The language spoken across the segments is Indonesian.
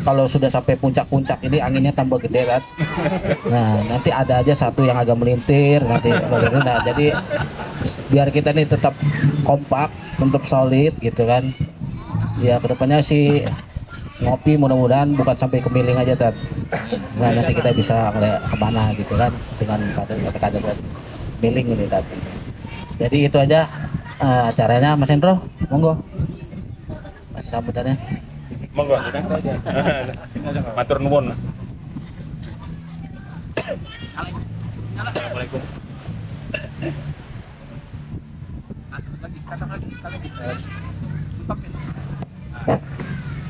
kalau sudah sampai puncak-puncak ini anginnya tambah gede kan. Nah nanti ada aja satu yang agak melintir nanti begitu. Nah jadi biar kita ini tetap kompak, tetap solid gitu kan. Ya kedepannya sih ngopi mudah-mudahan bukan sampai ke Miling aja Tat. Nah nanti kita bisa ngeliat kemana gitu kan dengan kader-kader Miling ini Tat. Jadi itu aja acaranya Mas Hendro, monggo masih sambutannya. Monggo. Matur nuwun. Assalamualaikum.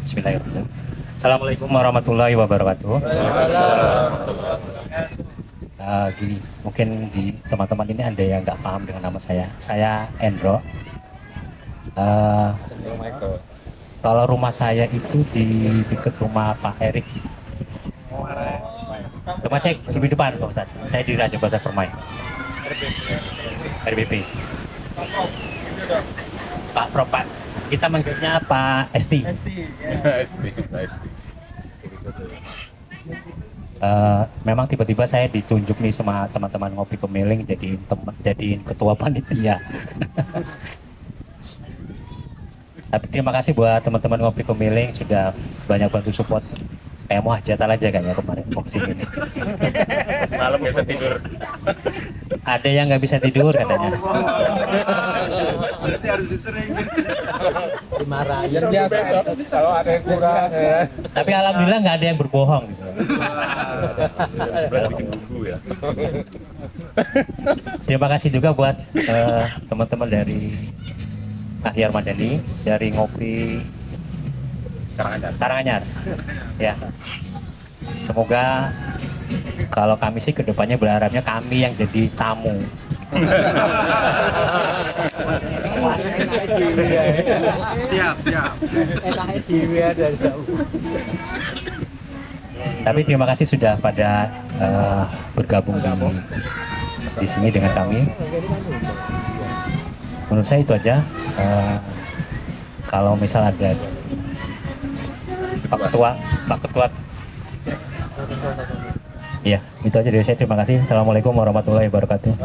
Bismillahirrahmanirrahim. Assalamualaikum warahmatullahi wabarakatuh. Gini, mungkin di teman-teman ini ada yang nggak paham dengan nama saya. Saya Endro. Kalau rumah saya itu di dekat rumah Pak Erik. Rumah saya di depan Pak Ustadz. Saya di Raja Basar Permai. RBP. Pak Propat. Kita manggilnya Pak Esti. Memang tiba-tiba saya ditunjuk nih sama teman-teman ngopi kemiling jadiin ketua panitia. Tapi terima kasih buat teman-teman ngopi kemiling sudah banyak bantu support. Kayak mau hajatan aja kayaknya kemarin mau kesini nih. Malam nggak bisa tidur. Ada yang nggak bisa tidur katanya. Berarti harus disering. Dimarahin biasa kalau ada yang kurang. Tapi alhamdulillah nggak ada yang berbohong. Gitu. Berarti bikin guru ya. Terima kasih juga buat teman-teman dari Ahyar Madani dari Ngopi Karanganyar. Ya. Semoga kalau kami sih kedepannya berharapnya kami yang jadi tamu. Siap. Tapi terima kasih sudah pada bergabung di sini dengan kami. Menurut saya itu aja. Kalau misal ada Pak Ketua. Iya, itu aja dari saya. Terima kasih. Assalamualaikum warahmatullahi wabarakatuh.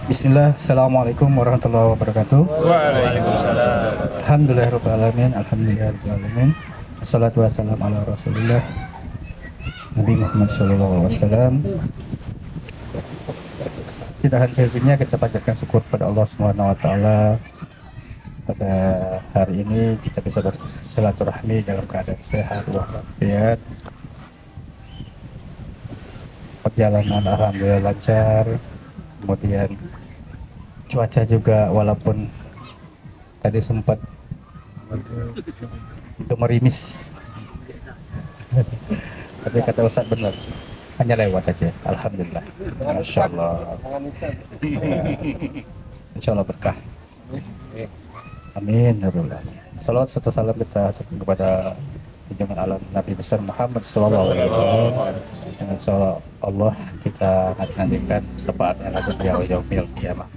Bismillah, Assalamualaikum warahmatullahi wabarakatuh. Waalaikumsalam. Alhamdulillahirrahmanirrahim. Alhamdulillahirrahmanirrahim. Assalatu wassalamu ala rasulillah Nabi Muhammad sallallahu alaihi wasallam. Kita hentinya kita panjatkan syukur pada Allah Subhanahu wa taala. Pada hari ini kita bisa bersilaturahmi dalam keadaan sehat walafiat. Perjalanan alhamdulillah lancar. Kemudian cuaca juga walaupun tadi sempat merimis. Tapi kata Ustadz benar, hanya lewat aja. Alhamdulillah. Masya Allah. Insya Allah berkah. Amin. Salawat serta salam kita kepada junjungan alam Nabi besar Muhammad Sallallahu Alaihi Wasallam. Dengan insya Allah kita nantikan syafaatnya nanti yaumil qiyamah.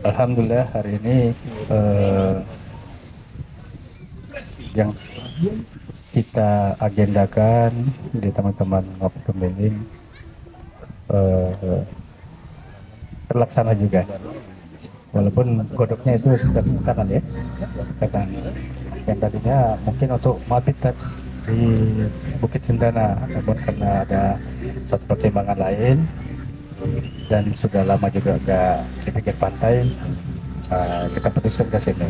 Alhamdulillah hari ini yang kita agendakan di teman-teman ngopi kemiling terlaksana juga, walaupun godoknya itu sekitar kanan ya, kanan yang tadinya mungkin untuk mabit di Bukit Cendana, namun karena ada suatu pertimbangan lain dan sudah lama juga agak di pinggir pantai, kita putuskan ke sini.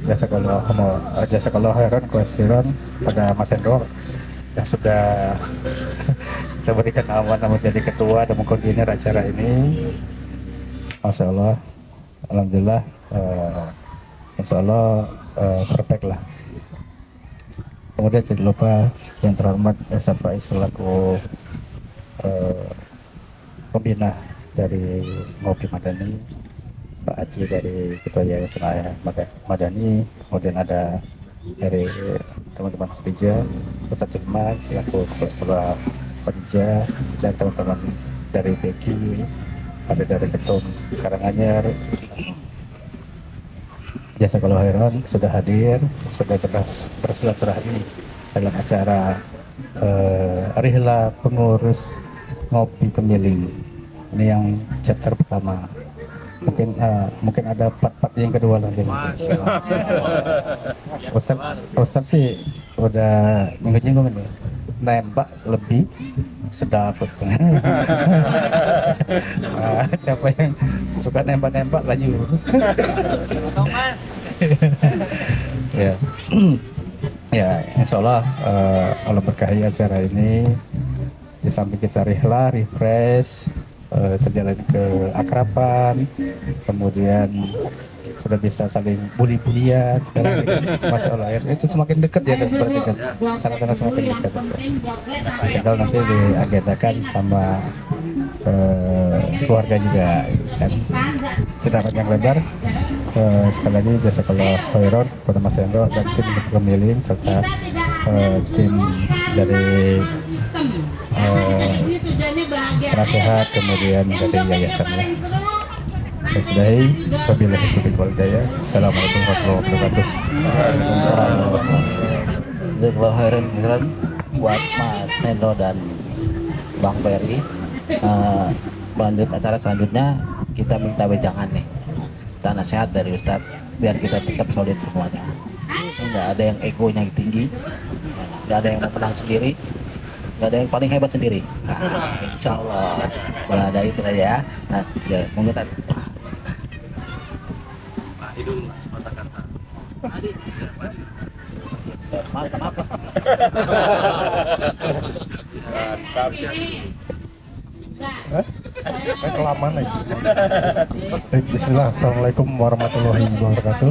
Jazakallah khairan kuasiran pada Mas Hendro yang sudah kita berikan amanah menjadi ketua dan mengkoordinir acara ini. Masya Allah, alhamdulillah, insya Allah perfect lah. Kemudian tidak lupa yang terhormat Ustaz Faiz selaku pembina dari Ngopi Madani, Pak Haji dari Ketua Yayasan Madani, kemudian ada dari teman-teman gereja, Ustaz Julman selaku Kepala Sekolah Penja dan teman-teman dari Beki, ada dari Ketum Karanganyar. Jazakallahu khairan sudah hadir, sudah bersilaturahmi dalam acara Rihla Pengurus Ngopi Kemiling. Ini yang chapter pertama. Mungkin ada part-part yang kedua nanti. Ustaz sih udah nyinggung ini. Nembak lebih sedap. Siapa yang suka nembak-nembak laju. Ya. Ya, insya Allah Allah berkahi acara ini. Di samping kita rihla, refresh, terjalin keakraban, kemudian sudah bisa saling bully-bulian sekarang ini. Masya Allah ya, itu semakin dekat ya kan, berarti kan cara-cara semakin dekat. Tinggal nanti diagendakan sama keluarga juga kan. Tidak panjang lebar, sekali lagi jazakallahu khairan kepada Mas Hendro dan tim pemiling serta tim dari penasehat kemudian dari yayasan ya. Saya sudahi, wabillahi taufiq wal hidayah. Assalamualaikum warahmatullahi wabarakatuh. Waalaikumsalam. Jazakallahu khairan buat Mas Hendro dan Bang Peri. Melanjut acara selanjutnya kita minta wejangan nih, minta nasihat dari Ustadz biar kita tetap solid semuanya. Nggak ada yang egonya tinggi, nggak ada yang mau menang sendiri, nggak ada yang paling hebat sendiri. Nah, insya Allah boleh ada itu aja ya. Nah, ya monggo Tad. Maaf. Kelamaan lagi. Bismillah, assalamualaikum warahmatullahi wabarakatuh.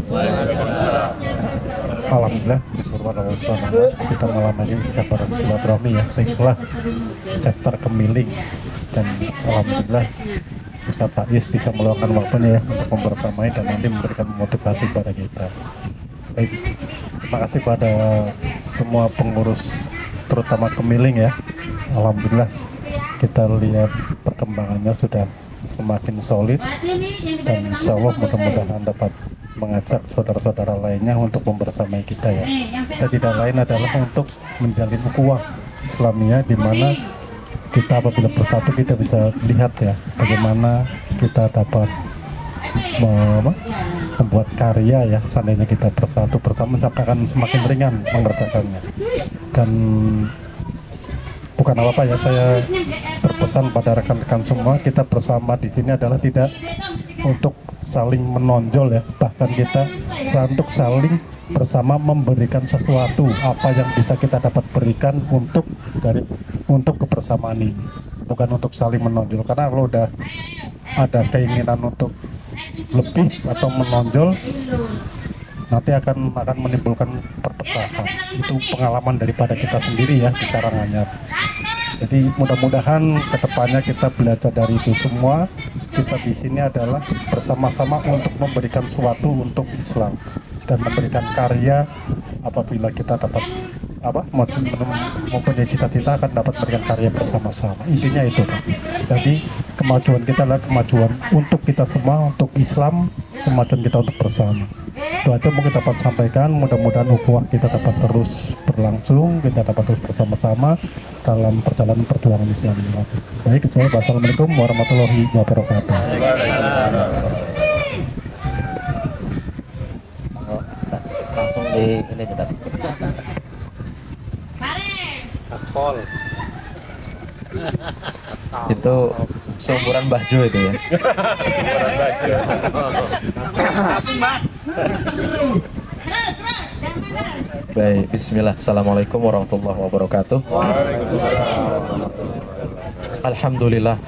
Alhamdulillah, bismillahirrahmanirrahim. Kita malam ini bisa bersilaturahmi ya, setelah chapter Kemiling, dan alhamdulillah Ustaz Faiz bisa meluangkan waktunya ya untuk membersamai dan nanti memberikan motivasi pada kita. Baik, terima kasih pada semua pengurus terutama Kemiling ya. Alhamdulillah kita lihat perkembangannya sudah semakin solid dan insya Allah mudah-mudahan dapat mengajak saudara-saudara lainnya untuk membersamai kita ya. Dan tidak lain adalah untuk menjalin ukhuwah Islamiyah, di mana kita apabila bersatu kita bisa lihat ya bagaimana kita dapat membuat karya ya. Seandainya kita bersatu bersama akan semakin ringan mengerjakannya. Dan bukan apa-apa ya, saya berpesan pada rekan-rekan semua, kita bersama di sini adalah tidak untuk saling menonjol ya, bahkan kita untuk saling bersama memberikan sesuatu apa yang bisa kita dapat berikan untuk kebersamaan ini, bukan untuk saling menonjol. Karena kalau udah ada keinginan untuk lebih atau menonjol, nanti akan menimbulkan perpecahan. Itu pengalaman daripada kita sendiri ya di Karanganyar. Jadi mudah-mudahan kedepannya kita belajar dari itu semua. Kita di sini adalah bersama-sama untuk memberikan sesuatu untuk Islam dan memberikan karya. Apabila kita dapat mempunyai cita-cita akan dapat memberikan karya bersama-sama. Intinya itu Pak. Jadi kemajuan kita adalah kemajuan untuk kita semua, untuk Islam, kemajuan kita untuk bersama. Itu aja mungkin dapat sampaikan. Mudah-mudahan ukhuwah kita dapat terus berlangsung, kita dapat terus bersama-sama dalam perjalanan perjuangan Islam ini. Baik, wassalamualaikum warahmatullahi wabarakatuh. Langsung di ini kita. Itu seumuran Mbah Jo itu ya. Baik, bismillah. Assalamualaikum warahmatullahi wabarakatuh. Alhamdulillah,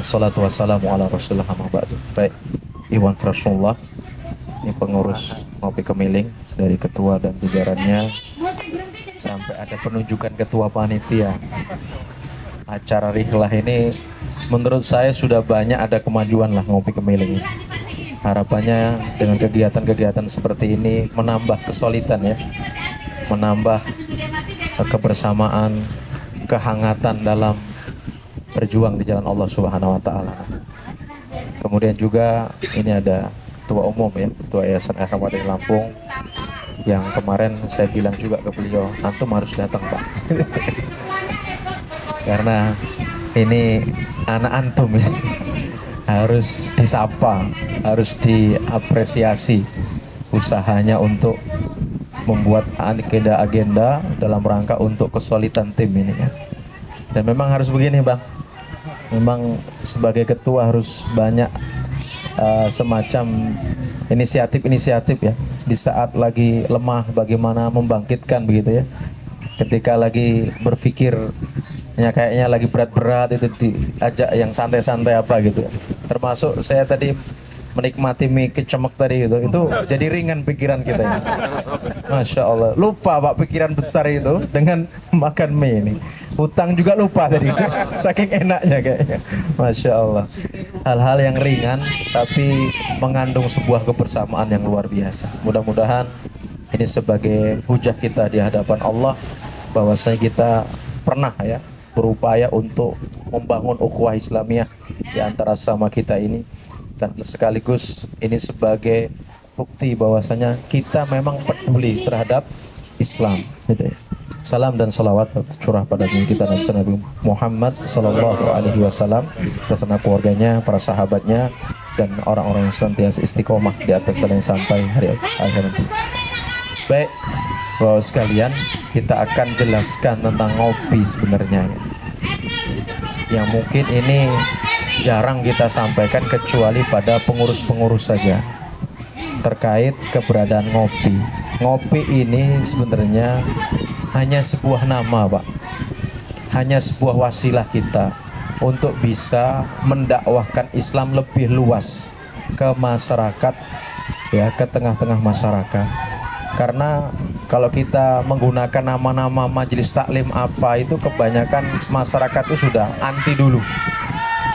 salatu wassalamu ala rasulillah amma ba'du. Baik, Iwan Rasulullah, ini pengurus Ngopi Kemiling dari ketua dan jajarannya, sampai ada penunjukan ketua panitia. Acara rihlah ini menurut saya sudah banyak ada kemajuan lah Ngopi Kemiling. Harapannya dengan kegiatan-kegiatan seperti ini menambah kesolidan ya, menambah kebersamaan, kehangatan dalam berjuang di jalan Allah Subhanahu wa taala. Kemudian juga ini ada ketua umum ya, ketua Yayasan Rahmat dari Lampung yang kemarin saya bilang juga ke beliau, antum harus datang Pak. Karena ini anak antum ya. Harus disapa, harus diapresiasi usahanya untuk membuat agenda-agenda dalam rangka untuk kesolidan tim ini ya. Dan memang harus begini Bang, memang sebagai ketua harus banyak semacam inisiatif-inisiatif ya. Di saat lagi lemah bagaimana membangkitkan begitu ya. Ketika lagi berpikir ya kayaknya lagi berat-berat itu diajak yang santai-santai apa gitu ya. Termasuk saya tadi menikmati mie kecemek tadi itu jadi ringan pikiran kita ya. Masya Allah, lupa Pak pikiran besar itu dengan makan mie ini. Hutang juga lupa tadi, saking enaknya kayaknya. Masya Allah, hal-hal yang ringan tapi mengandung sebuah kebersamaan yang luar biasa. Mudah-mudahan ini sebagai hujah kita di hadapan Allah bahwasanya kita pernah ya berupaya untuk membangun ukhuwah Islamiyah di antara sama kita ini, dan sekaligus ini sebagai bukti bahwasanya kita memang peduli terhadap Islam gitu ya. Salam dan salawat tercurah pada kita Nabi Muhammad sallallahu alaihi wasallam beserta keluarganya, para sahabatnya, dan orang-orang yang senantiasa istiqomah di atas jalan sampai hari akhir nanti. Baik, Bapak sekalian, kita akan jelaskan tentang ngopi sebenarnya yang mungkin ini jarang kita sampaikan kecuali pada pengurus-pengurus saja terkait keberadaan ngopi. Ngopi ini sebenarnya hanya sebuah nama Pak, hanya sebuah wasilah kita untuk bisa mendakwahkan Islam lebih luas ke masyarakat ya, ke tengah-tengah masyarakat. Karena kalau kita menggunakan nama-nama majelis taklim apa itu kebanyakan masyarakat itu sudah anti dulu.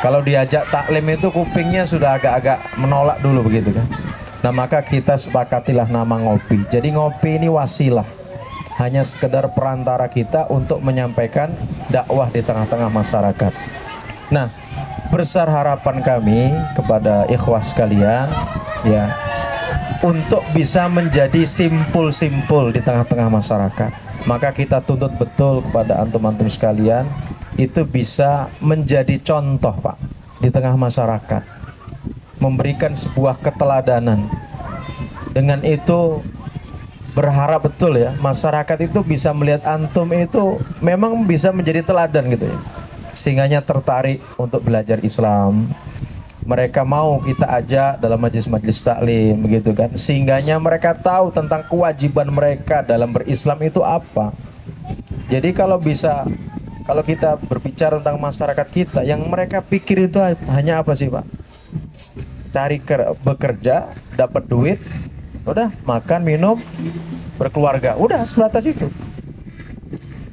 Kalau diajak taklim itu kupingnya sudah agak-agak menolak dulu begitu kan. Nah maka kita sepakatilah nama ngopi. Jadi ngopi ini wasilah, hanya sekedar perantara kita untuk menyampaikan dakwah di tengah-tengah masyarakat. Nah, besar harapan kami kepada ikhwah sekalian ya, untuk bisa menjadi simpul-simpul di tengah-tengah masyarakat. Maka kita tuntut betul kepada antum-antum sekalian itu bisa menjadi contoh Pak di tengah masyarakat, memberikan sebuah keteladanan. Dengan itu berharap betul ya masyarakat itu bisa melihat antum itu memang bisa menjadi teladan gitu ya, sehingganya tertarik untuk belajar Islam. Mereka mau kita ajak dalam majelis-majelis taklim begitu kan, sehingganya mereka tahu tentang kewajiban mereka dalam berislam itu apa. Jadi kalau bisa, kalau kita berbicara tentang masyarakat kita, yang mereka pikir itu hanya apa sih Pak? Cari bekerja, dapat duit, udah makan, minum, berkeluarga, udah sebatas itu.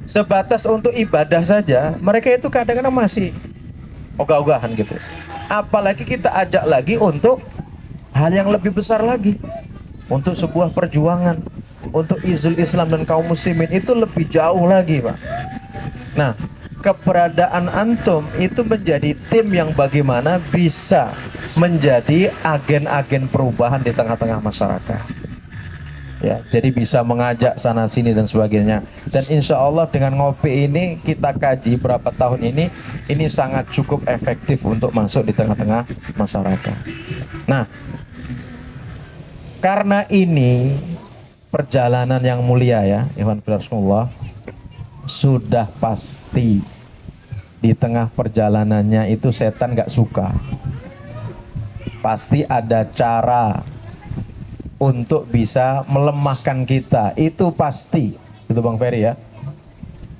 Sebatas untuk ibadah saja, mereka itu kadang-kadang masih ogah-ogahan gitu. Apalagi kita ajak lagi untuk hal yang lebih besar lagi, untuk sebuah perjuangan, untuk izul Islam dan kaum muslimin, itu lebih jauh lagi Pak. Nah, keberadaan antum itu menjadi tim yang bagaimana bisa menjadi agen-agen perubahan di tengah-tengah masyarakat. Ya, jadi bisa mengajak sana sini dan sebagainya. Dan insya Allah dengan ngopi ini kita kaji berapa tahun ini sangat cukup efektif untuk masuk di tengah-tengah masyarakat. Nah, karena ini perjalanan yang mulia ya, Ikhwan Fillah, sudah pasti di tengah perjalanannya itu setan gak suka. Pasti ada cara untuk bisa melemahkan kita, itu pasti. Itu Bang Ferry ya.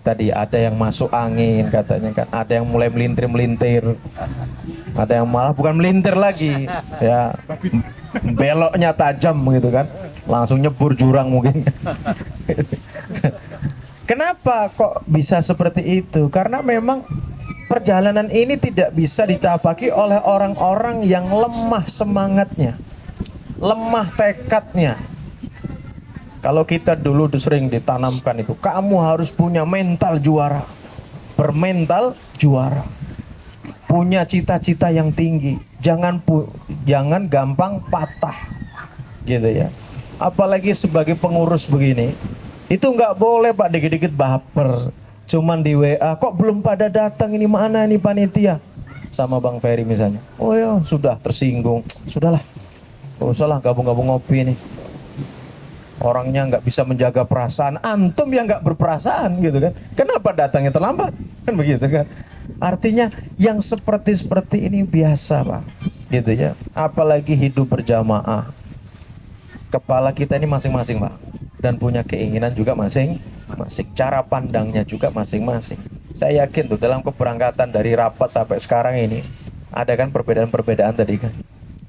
Tadi ada yang masuk angin katanya kan, ada yang mulai melintir-melintir, ada yang malah bukan melintir lagi ya, beloknya tajam gitu kan, langsung nyebur jurang mungkin. Kenapa kok bisa seperti itu? Karena memang perjalanan ini tidak bisa ditapaki oleh orang-orang yang lemah semangatnya, lemah tekadnya. Kalau kita dulu sering ditanamkan itu, kamu harus punya mental juara, bermental juara, punya cita-cita yang tinggi, jangan gampang patah, gitu ya. Apalagi sebagai pengurus begini, itu nggak boleh Pak dikit-dikit baper. Cuman di WA, kok belum pada datang, ini mana nih panitia? Sama Bang Ferry misalnya, oh ya sudah tersinggung, sudahlah, gak usah lah gabung-gabung ngopi nih. Orangnya nggak bisa menjaga perasaan, antum yang nggak berperasaan gitu kan. Kenapa datangnya terlambat? Kan begitu kan. Artinya yang seperti ini biasa Pak, gitu ya. Apalagi hidup berjamaah. Kepala kita ini masing-masing Pak, dan punya keinginan juga masing-masing. Cara pandangnya juga masing-masing. Saya yakin tuh dalam keberangkatan dari rapat sampai sekarang ini ada kan perbedaan-perbedaan tadi kan.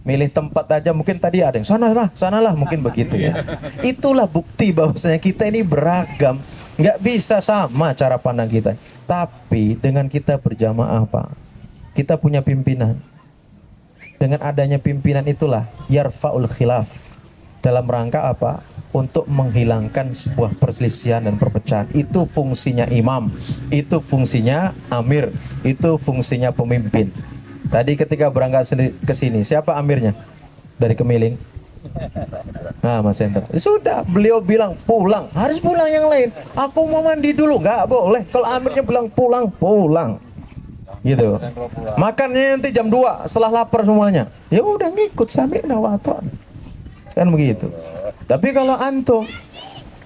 Milih tempat aja mungkin tadi ada yang sanalah mungkin begitu ya. Itulah bukti bahwasanya kita ini beragam, nggak bisa sama cara pandang kita. Tapi dengan kita berjamaah Pak, kita punya pimpinan. Dengan adanya pimpinan itulah yarfa'ul khilaf, dalam rangka apa? Untuk menghilangkan sebuah perselisihan dan perpecahan. Itu fungsinya imam, itu fungsinya amir, itu fungsinya pemimpin. Tadi ketika berangkat ke sini, siapa amirnya? Dari Kemiling. Nah, Mas Hendra. Sudah, beliau bilang pulang. Harus pulang yang lain. Aku mau mandi dulu, nggak boleh. Kalau amirnya bilang pulang. Gitu. Makannya nanti jam 2 setelah lapar semuanya. Ya udah ngikut sami'na wa ata'na. Kan begitu. Tapi kalau antum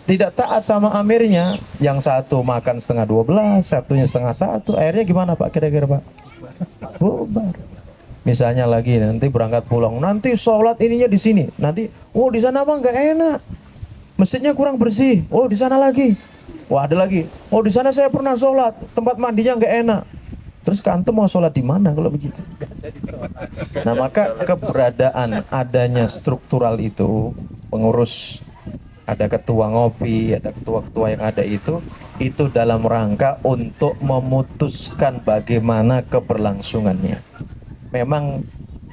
tidak taat sama amirnya, yang satu makan setengah 12, satunya setengah 1, akhirnya gimana Pak kira-kira Pak? Bubar. Misalnya lagi nanti berangkat pulang, nanti sholat ininya di sini, nanti oh di sana Bang nggak enak, masjidnya kurang bersih, oh di sana lagi, wah ada lagi, oh di sana saya pernah sholat, tempat mandinya nggak enak. Terus antum mau sholat di mana kalau begitu? Nah maka keberadaan adanya struktural itu, pengurus, ada ketua ngopi, ada ketua-ketua yang ada itu dalam rangka untuk memutuskan bagaimana keberlangsungannya. Memang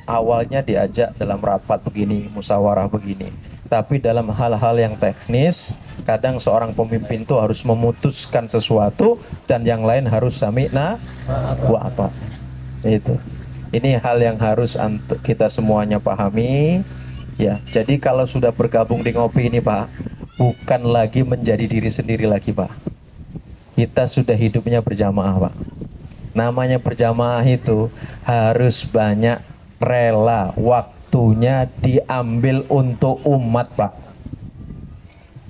awalnya diajak dalam rapat begini, musyawarah begini, tapi dalam hal-hal yang teknis, kadang seorang pemimpin itu harus memutuskan sesuatu dan yang lain harus sami'na wa ata'na. Itu. Ini hal yang harus kita semuanya pahami. Ya, jadi kalau sudah bergabung di ngopi ini Pak, bukan lagi menjadi diri sendiri lagi Pak. Kita sudah hidupnya berjamaah Pak. Namanya berjamaah itu harus banyak rela waktunya diambil untuk umat Pak.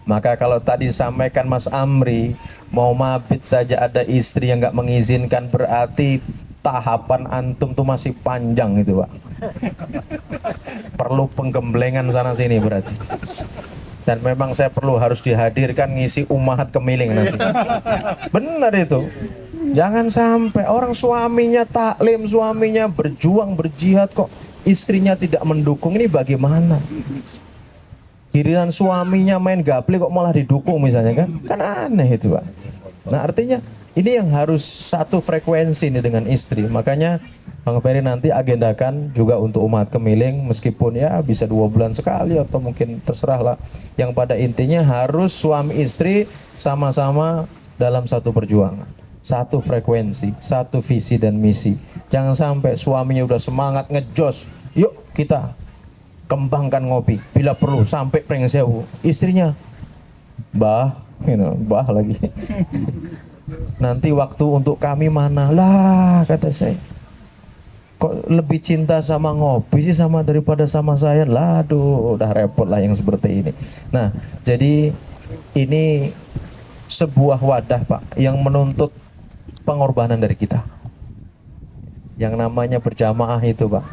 Maka kalau tadi disampaikan Mas Amri, mau mabit saja ada istri yang nggak mengizinkan, berarti tahapan antum tuh masih panjang itu Pak. Perlu penggemblengan sana sini berarti. Dan memang saya harus dihadirkan ngisi umahat Kemiling nanti. Benar itu. Jangan sampai orang suaminya taklim, suaminya berjuang, berjihad kok istrinya tidak mendukung. Ini bagaimana? Giliran suaminya main gaple kok malah didukung misalnya kan? Kan aneh itu Pak. Nah artinya ini yang harus satu frekuensi ini dengan istri. Makanya Bang Ferry nanti agendakan juga untuk umat Kemiling, meskipun ya bisa 2 bulan sekali atau mungkin terserah lah. Yang pada intinya harus suami istri sama-sama dalam satu perjuangan, satu frekuensi, satu visi dan misi. Jangan sampai suaminya udah semangat ngejos, yuk kita kembangkan ngopi, bila perlu sampai Pringsewu. Istrinya, bah lagi. Nanti waktu untuk kami mana? Lah kata saya, kok lebih cinta sama ngopi sih sama daripada sama saya? Lah aduh, udah repot lah yang seperti ini. Nah, jadi ini sebuah wadah Pak yang menuntut pengorbanan dari kita. Yang namanya berjamaah itu Pak,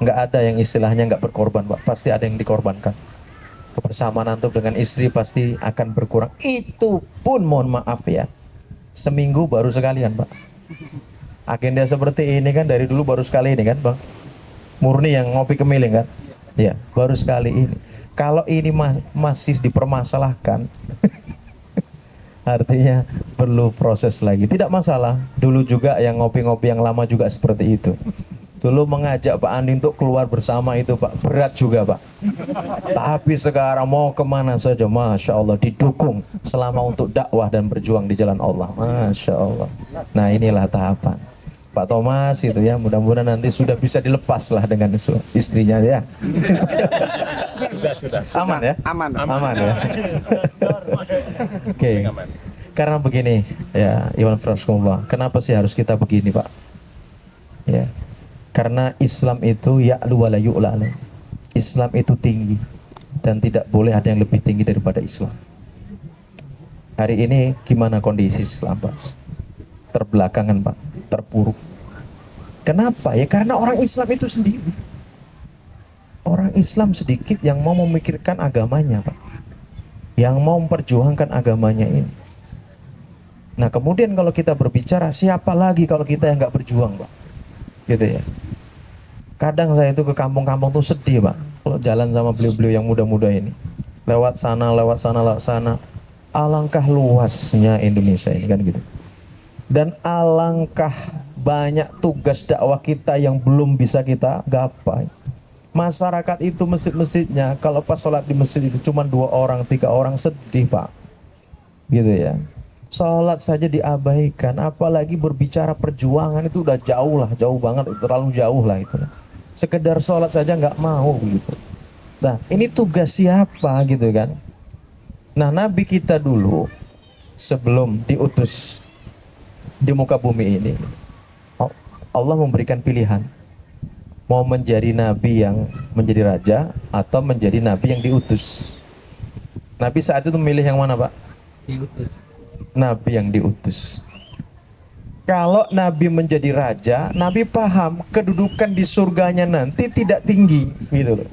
nggak ada yang istilahnya nggak berkorban Pak, pasti ada yang dikorbankan. Kebersamaan antum dengan istri pasti akan berkurang. Itu pun mohon maaf ya, seminggu baru sekalian Pak. Agenda seperti ini kan dari dulu baru sekali ini kan Bang Murni yang ngopi Kemiling kan. Ya baru sekali ini. Kalau ini masih dipermasalahkan artinya perlu proses lagi. Tidak masalah, dulu juga yang ngopi-ngopi yang lama juga seperti itu. Dulu mengajak Pak Andi untuk keluar bersama itu Pak, berat juga Pak. Tapi sekarang mau kemana saja, Masya Allah, didukung selama untuk dakwah dan berjuang di jalan Allah. Masya Allah. Nah inilah tahapan. Pak Thomas itu ya, mudah-mudahan nanti sudah bisa dilepas lah dengan istrinya ya. Sudah. Aman ya? Aman ya. Oke. Karena begini ya, Iwan Fraskumullah, kenapa sih harus kita begini Pak? Ya. Karena Islam itu ya'lu wa la yu'la. Islam itu tinggi dan tidak boleh ada yang lebih tinggi daripada Islam. Hari ini gimana kondisi Islam Pak? Terbelakangan Pak, terpuruk. Kenapa? Ya karena orang Islam itu sendiri. Orang Islam sedikit yang mau memikirkan agamanya Pak, yang mau memperjuangkan agamanya ini. Nah kemudian kalau kita berbicara, siapa lagi kalau kita yang nggak berjuang Pak? Gitu ya. Kadang saya itu ke kampung-kampung tuh sedih Pak, kalau jalan sama beliau-beliau yang muda-muda ini. Lewat sana. Alangkah luasnya Indonesia ini kan gitu. Dan alangkah banyak tugas dakwah kita yang belum bisa kita gapai. Masyarakat itu masjid-masjidnya, kalau pas sholat di masjid itu cuma 2 orang, 3 orang, sedih Pak. Gitu ya. Sholat saja diabaikan, apalagi berbicara perjuangan itu udah jauh banget, terlalu jauh lah itu. Sekedar sholat saja nggak mau gitu. Nah ini tugas siapa gitu kan? Nah Nabi kita dulu sebelum diutus di muka bumi ini, Allah memberikan pilihan, mau menjadi Nabi yang menjadi raja atau menjadi Nabi yang diutus. Nabi saat itu memilih yang mana Pak? Diutus. Nabi yang diutus. Kalau Nabi menjadi raja, Nabi paham kedudukan di surganya nanti tidak tinggi gitu loh.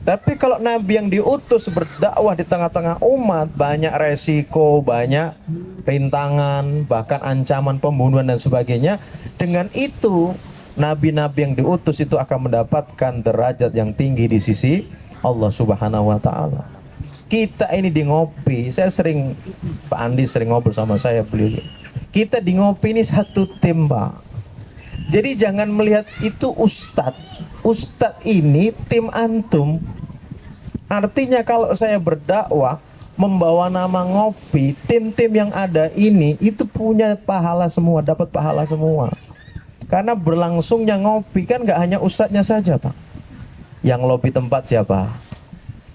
Tapi kalau Nabi yang diutus berdakwah di tengah-tengah umat, banyak resiko, banyak rintangan, bahkan ancaman pembunuhan dan sebagainya. Dengan itu Nabi-Nabi yang diutus itu akan mendapatkan derajat yang tinggi di sisi Allah Subhanahu wa Ta'ala. Kita ini di ngopi, Pak Andi sering ngobrol sama saya, beliau. Kita di ngopi ini satu tim Pak. Jadi jangan melihat itu Ustadz ini tim antum. Artinya kalau saya berdakwah membawa nama ngopi, tim-tim yang ada ini itu punya pahala semua, dapat pahala semua. Karena berlangsungnya ngopi kan gak hanya ustadznya saja Pak. Yang lobby tempat siapa?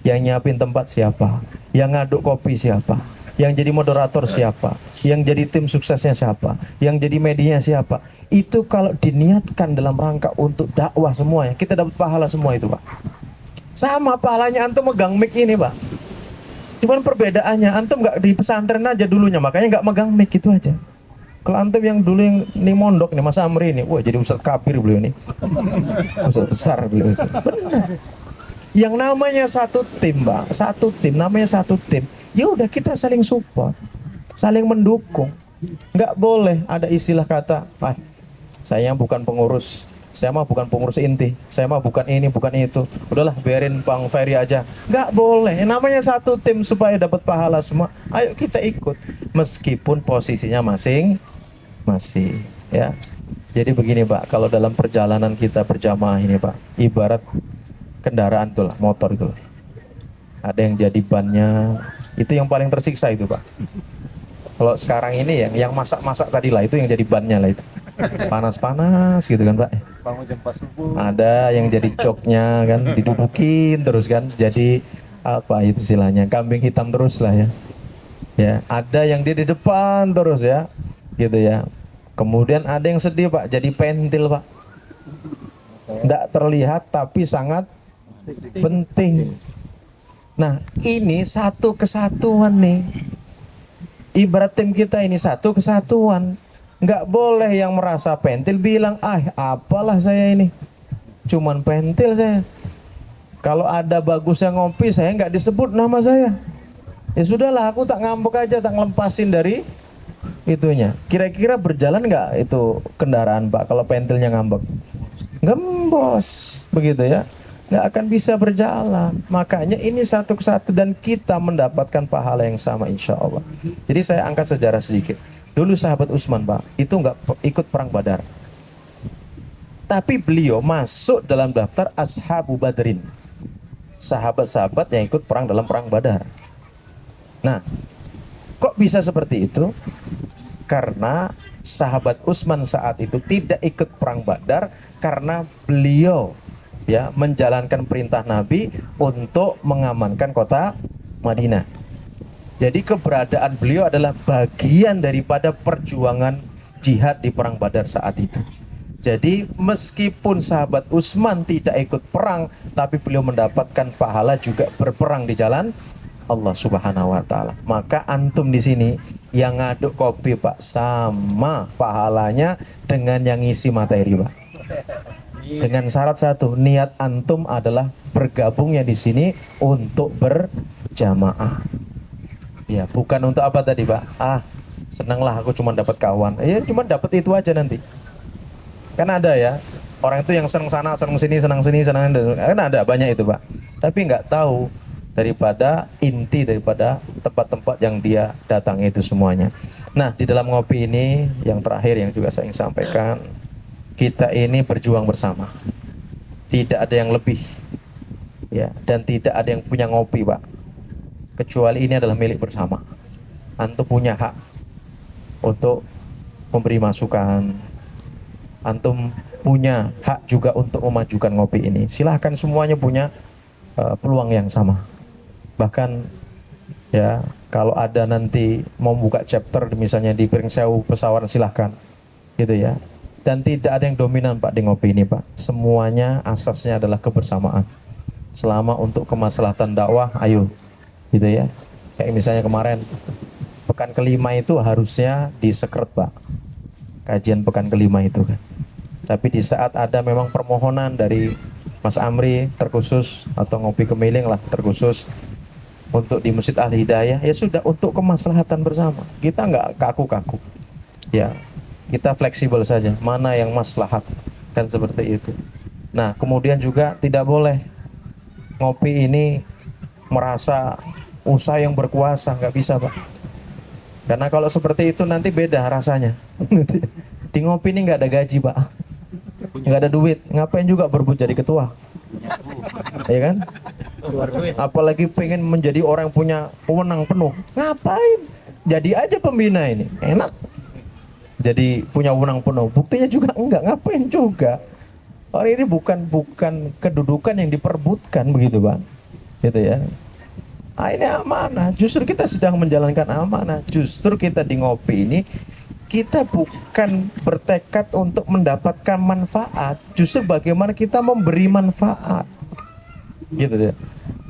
Yang nyiapin tempat siapa? Yang ngaduk kopi siapa? Yang jadi moderator siapa? Yang jadi tim suksesnya siapa? Yang jadi medianya siapa? Itu kalau diniatkan dalam rangka untuk dakwah semuanya, kita dapat pahala semua itu Pak. Sama pahalanya antum megang mic ini Pak. Cuman perbedaannya antum gak di pesantren aja dulunya, makanya gak megang mic itu aja. Kalau antum yang dulu yang ini mondok nih Mas Amri ini, wah jadi Ustadz Kabir beliau ini. Ustadz besar beliau itu. Benar. Yang namanya satu tim Pak, namanya satu tim. Ya udah kita saling support, saling mendukung. Nggak boleh ada istilah kata, saya bukan pengurus, saya mah bukan pengurus inti, saya mah bukan ini, bukan itu. Udahlah biarin Bang Ferry aja. Nggak boleh. Namanya satu tim supaya dapat pahala semua. Ayo kita ikut, meskipun posisinya masing-masing. Ya. Jadi begini Pak, kalau dalam perjalanan kita berjamaah ini Pak, ibarat kendaraan itulah, motor itulah. Ada yang jadi bannya, itu yang paling tersiksa itu Pak. Kalau sekarang ini yang masak-masak tadi lah, itu yang jadi bannya lah itu. Panas-panas gitu kan Pak. Bangun jam 4 subuh. Ada yang jadi coknya kan, didudukin terus kan, jadi apa itu istilahnya, kambing hitam terus lah ya. Ya, ada yang dia di depan terus ya, gitu ya. Kemudian ada yang sedih Pak, jadi pentil Pak. Tidak terlihat tapi sangat penting. Nah ini satu kesatuan nih. Ibarat tim kita ini satu kesatuan. Nggak boleh yang merasa pentil bilang, apalah saya ini, cuman pentil saya. Kalau ada bagusnya ngopi, saya nggak disebut nama saya. Ya sudahlah, aku tak ngambek aja, tak ngelempasin dari itunya. Kira-kira berjalan nggak itu kendaraan Pak kalau pentilnya ngambek? Gembos, begitu ya. Nggak akan bisa berjalan. Makanya ini satu kesatu dan kita mendapatkan pahala yang sama insya Allah. Jadi saya angkat sejarah sedikit. Dulu sahabat Utsman Pak, itu nggak ikut perang Badar. tapi beliau masuk dalam daftar Ashabu Badrin, sahabat-sahabat yang ikut perang dalam perang Badar. Nah, kok bisa seperti itu? Karena sahabat Utsman saat itu tidak ikut perang Badar karena beliau ya menjalankan perintah Nabi untuk mengamankan kota Madinah. Jadi keberadaan beliau adalah bagian daripada perjuangan jihad di perang Badar saat itu. Jadi meskipun sahabat Utsman tidak ikut perang, tapi beliau mendapatkan pahala juga berperang di jalan Allah Subhanahu wa taala. Maka antum di sini yang ngaduk kopi, Pak, sama pahalanya dengan yang ngisi materi, Pak. Dengan syarat satu, niat antum adalah bergabungnya di sini untuk berjamaah. Ya, bukan untuk apa tadi, Pak? Senanglah aku cuma dapat kawan. Ya, cuma dapat itu aja nanti. Kan ada ya, orang itu yang senang sana, senang sini, senang sini, senang ini. Kan ada banyak itu, Pak. Tapi nggak tahu daripada inti daripada tempat-tempat yang dia datangi itu semuanya. Nah, di dalam ngopi ini yang terakhir yang juga saya ingin sampaikan, kita ini berjuang bersama. Tidak ada yang lebih, ya, dan tidak ada yang punya ngopi, Pak. Kecuali ini adalah milik bersama. Antum punya hak untuk memberi masukan. Antum punya hak juga untuk memajukan ngopi ini. Silahkan, semuanya punya peluang yang sama. Bahkan ya, kalau ada nanti mau buka chapter misalnya di Pringsewu Pesawaran, silahkan gitu ya. Dan tidak ada yang dominan, Pak, di ngopi ini, Pak. Semuanya asasnya adalah kebersamaan. Selama untuk kemaslahatan dakwah, ayo gitu ya. Kayak misalnya kemarin pekan kelima itu harusnya di sekret, Pak, kajian pekan kelima itu kan. Tapi di saat ada memang permohonan dari Mas Amri terkhusus, atau Ngopi Kemiling lah terkhusus untuk di Masjid Al Hidayah, ya sudah, untuk kemaslahatan bersama. Kita nggak kaku-kaku, ya, kita fleksibel saja, mana yang maslahat, kan seperti itu. Nah, kemudian juga tidak boleh ngopi ini merasa usaha yang berkuasa, nggak bisa, Pak. Karena kalau seperti itu nanti beda rasanya. Di ngopi ini nggak ada gaji, Pak, nggak ada duit, ngapain juga berebut jadi ketua, ya kan? Apalagi pengen menjadi orang yang punya wewenang penuh, ngapain? Jadi aja pembina ini, enak. Jadi punya wewenang penuh, buktinya juga enggak, ngapain juga? Orang ini bukan kedudukan yang diperbutkan begitu, Bang, gitu ya. Ini amanah, justru kita sedang menjalankan amanah. Justru kita di ngopi ini, kita bukan bertekad untuk mendapatkan manfaat, justru bagaimana kita memberi manfaat, gitu ya.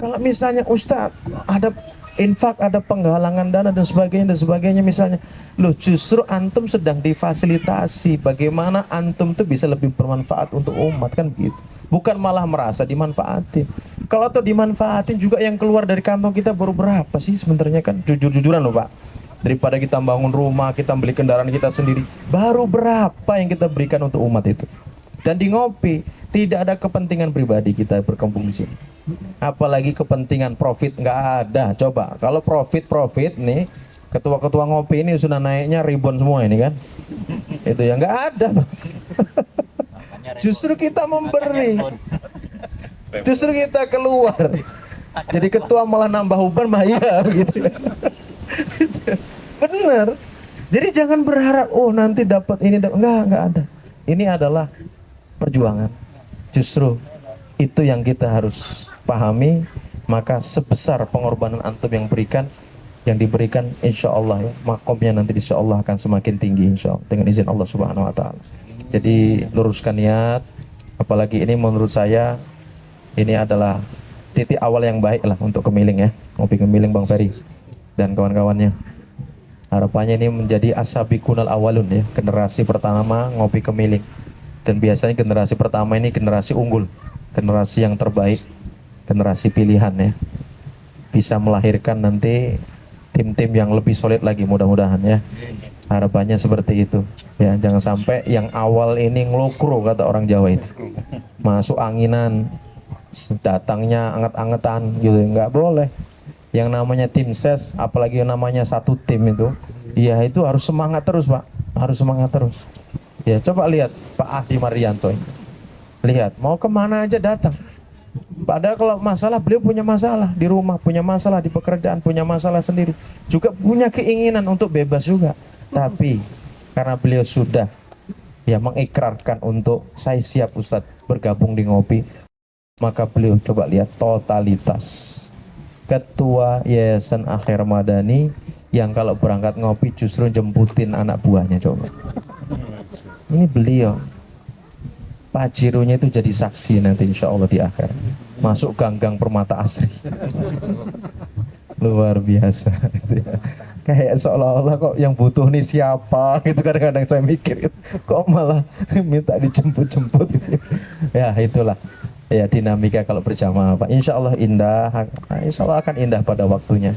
Kalau misalnya Ustadz ada infak, ada penggalangan dana dan sebagainya misalnya, loh, justru antum sedang difasilitasi bagaimana antum tuh bisa lebih bermanfaat untuk umat, kan begitu. Bukan malah merasa dimanfaatin. Kalau tuh dimanfaatin juga yang keluar dari kantong kita baru berapa sih sebenarnya, kan? Jujur-jujuran loh, Pak. Daripada kita bangun rumah, kita beli kendaraan kita sendiri, baru berapa yang kita berikan untuk umat itu. Dan di ngopi tidak ada kepentingan pribadi kita berkembang di sini. Apalagi kepentingan profit, nggak ada. Coba kalau profit nih, ketua-ketua ngopi ini sudah naiknya ribuan semua ini kan. Itu ya nggak ada. Justru kita memberi. Justru kita keluar. Jadi ketua malah nambah uban, bahaya gitu. Bener. Jadi jangan berharap nanti dapat ini, enggak ada. Ini adalah perjuangan. Justru itu yang kita harus pahami. Maka sebesar pengorbanan antum yang diberikan, insya Allah ya, makomnya nanti insya Allah akan semakin tinggi, insya Allah, dengan izin Allah Subhanahu Wa Taala. Jadi luruskan niat. Apalagi ini menurut saya ini adalah titik awal yang baik lah untuk Kemiling ya, Ngopi Kemiling Bang Ferry dan kawan-kawannya. Harapannya ini menjadi asabiqunal awalun ya, generasi pertama Ngopi Kemiling. Dan biasanya generasi pertama ini generasi unggul, generasi yang terbaik, generasi pilihan ya. Bisa melahirkan nanti tim-tim yang lebih solid lagi, mudah-mudahan ya. Harapannya seperti itu ya, jangan sampai yang awal ini ngelokro, kata orang Jawa itu. Masuk anginan, datangnya anget-angetan gitu, nggak boleh. Yang namanya tim ses, apalagi yang namanya satu tim itu, ya itu harus semangat terus, Pak, harus semangat terus. Ya coba lihat Pak Adi Marianto ini. Lihat, mau kemana aja datang. Padahal kalau masalah, beliau punya masalah di rumah, punya masalah di pekerjaan, punya masalah sendiri, juga punya keinginan untuk bebas juga. Tapi karena beliau sudah ya mengikrarkan untuk saya siap Ustadz bergabung di Ngopi, maka beliau coba lihat totalitas ketua Yayasan Akhir Madani yang kalau berangkat ngopi justru jemputin anak buahnya. Coba ini beliau, Pajironya itu jadi saksi nanti insya Allah di akhir masuk ganggang Permata Asri. Luar biasa gitu ya. Kayak seolah-olah kok yang butuh nih siapa gitu, kadang-kadang saya mikir kok malah minta dijemput-jemput gitu. Ya itulah ya dinamika kalau berjamaah Pak. Insya Allah indah, insya Allah akan indah pada waktunya,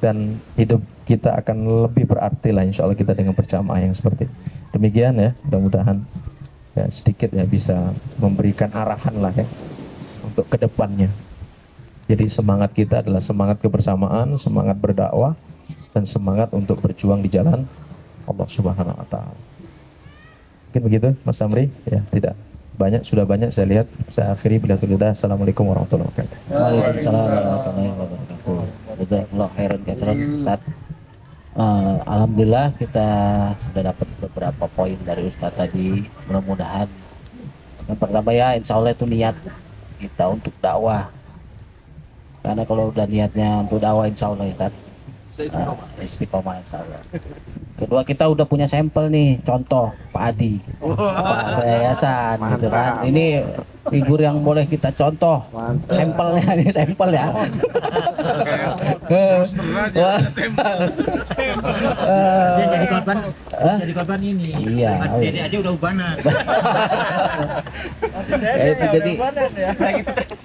dan hidup kita akan lebih berarti lah insya Allah kita dengan berjamaah yang seperti demikian ya. Mudah-mudahan ya sedikit ya bisa memberikan arahan lah ya untuk kedepannya. Jadi semangat kita adalah semangat kebersamaan, semangat berdakwah, dan semangat untuk berjuang di jalan Allah Subhanahu wa Ta'ala. Mungkin begitu Mas Amri ya, tidak banyak, sudah banyak saya lihat. Saya akhiri bila tulidah. Assalamualaikum warahmatullahi wabarakatuh. Waalaikumsalam warahmatullahi wabarakatuh. Jazakallahu khairan katsiran Ustaz. Alhamdulillah kita sudah dapat beberapa poin dari Ustaz tadi. Mudah-mudahan yang pertama ya insya Allah itu niat kita untuk dakwah. Karena kalau udah niatnya untuk dakwah insya Allah Ustaz istiqomah insya Allah. Kedua, kita udah punya sampel nih, contoh Pak Adi, Pak Yayasan gitu kan. Ini figur yang boleh kita contoh. Sampelnya ini sampel ya. Dia jadi korban, jadi korban ini. Iya. Jadi aja udah ubanan. Ya, itu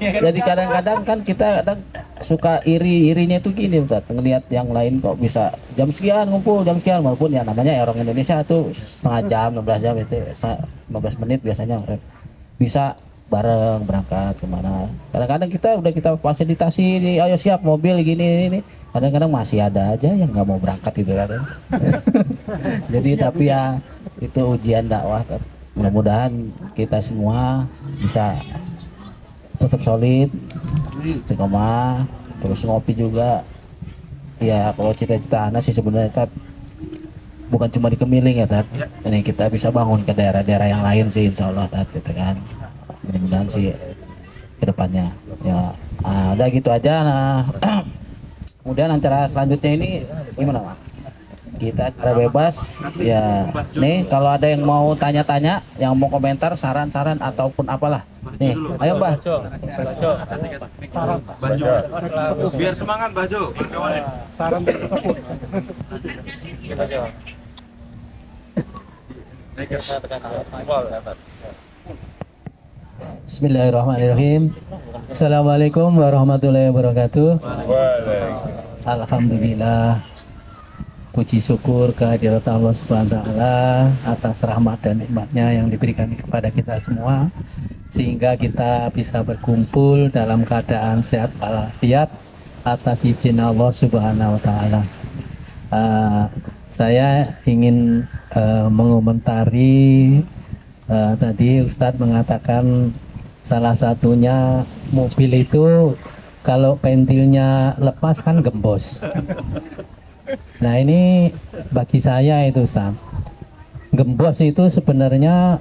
jadi kadang-kadang kan kita kadang suka irinya itu gini Ustaz, ngelihat yang lain kok bisa jam sekian ngumpul, jam sekian, walaupun ya namanya ya orang Indonesia tuh setengah jam, 16 jam itu 15 menit biasanya bisa bareng berangkat kemana. Kadang-kadang kita fasilitasi ini, ayo siap mobil gini ini, kadang-kadang masih ada aja yang nggak mau berangkat gitu kan. Jadi tapi ya itu ujian dakwah. Mudah-mudahan kita semua bisa tetap solid, istiqomah, terus ngopi juga. Ya kalau cita-cita anak sih sebenarnya Tat, bukan cuma di Kemiling ya Tat. Ini kita bisa bangun ke daerah-daerah yang lain sih insya Allah Tat, gitu kan. Mudah-mudahan sih ke depannya. Ya udah gitu aja. Nah, kemudian acara selanjutnya ini gimana Pak? Kita acara bebas ya. Nih kalau ada yang mau tanya-tanya, yang mau komentar, saran-saran ataupun apalah. Nih, ayo Mbak. Bajo. Biar semangat Bajo. Saran dari sesepuh. Bismillahirrahmanirrahim. Assalamualaikum warahmatullahi wabarakatuh. Alhamdulillah, puji syukur kehadirat Allah Subhanahu wa Ta'ala atas rahmat dan nikmatnya yang diberikan kepada kita semua, sehingga kita bisa berkumpul dalam keadaan sehat walafiat atas izin Allah Subhanahu wa Ta'ala. Saya ingin mengomentari tadi Ustadz mengatakan salah satunya mobil itu kalau pentilnya lepas kan gembos. Nah ini bagi saya itu Ustaz, gembos itu sebenarnya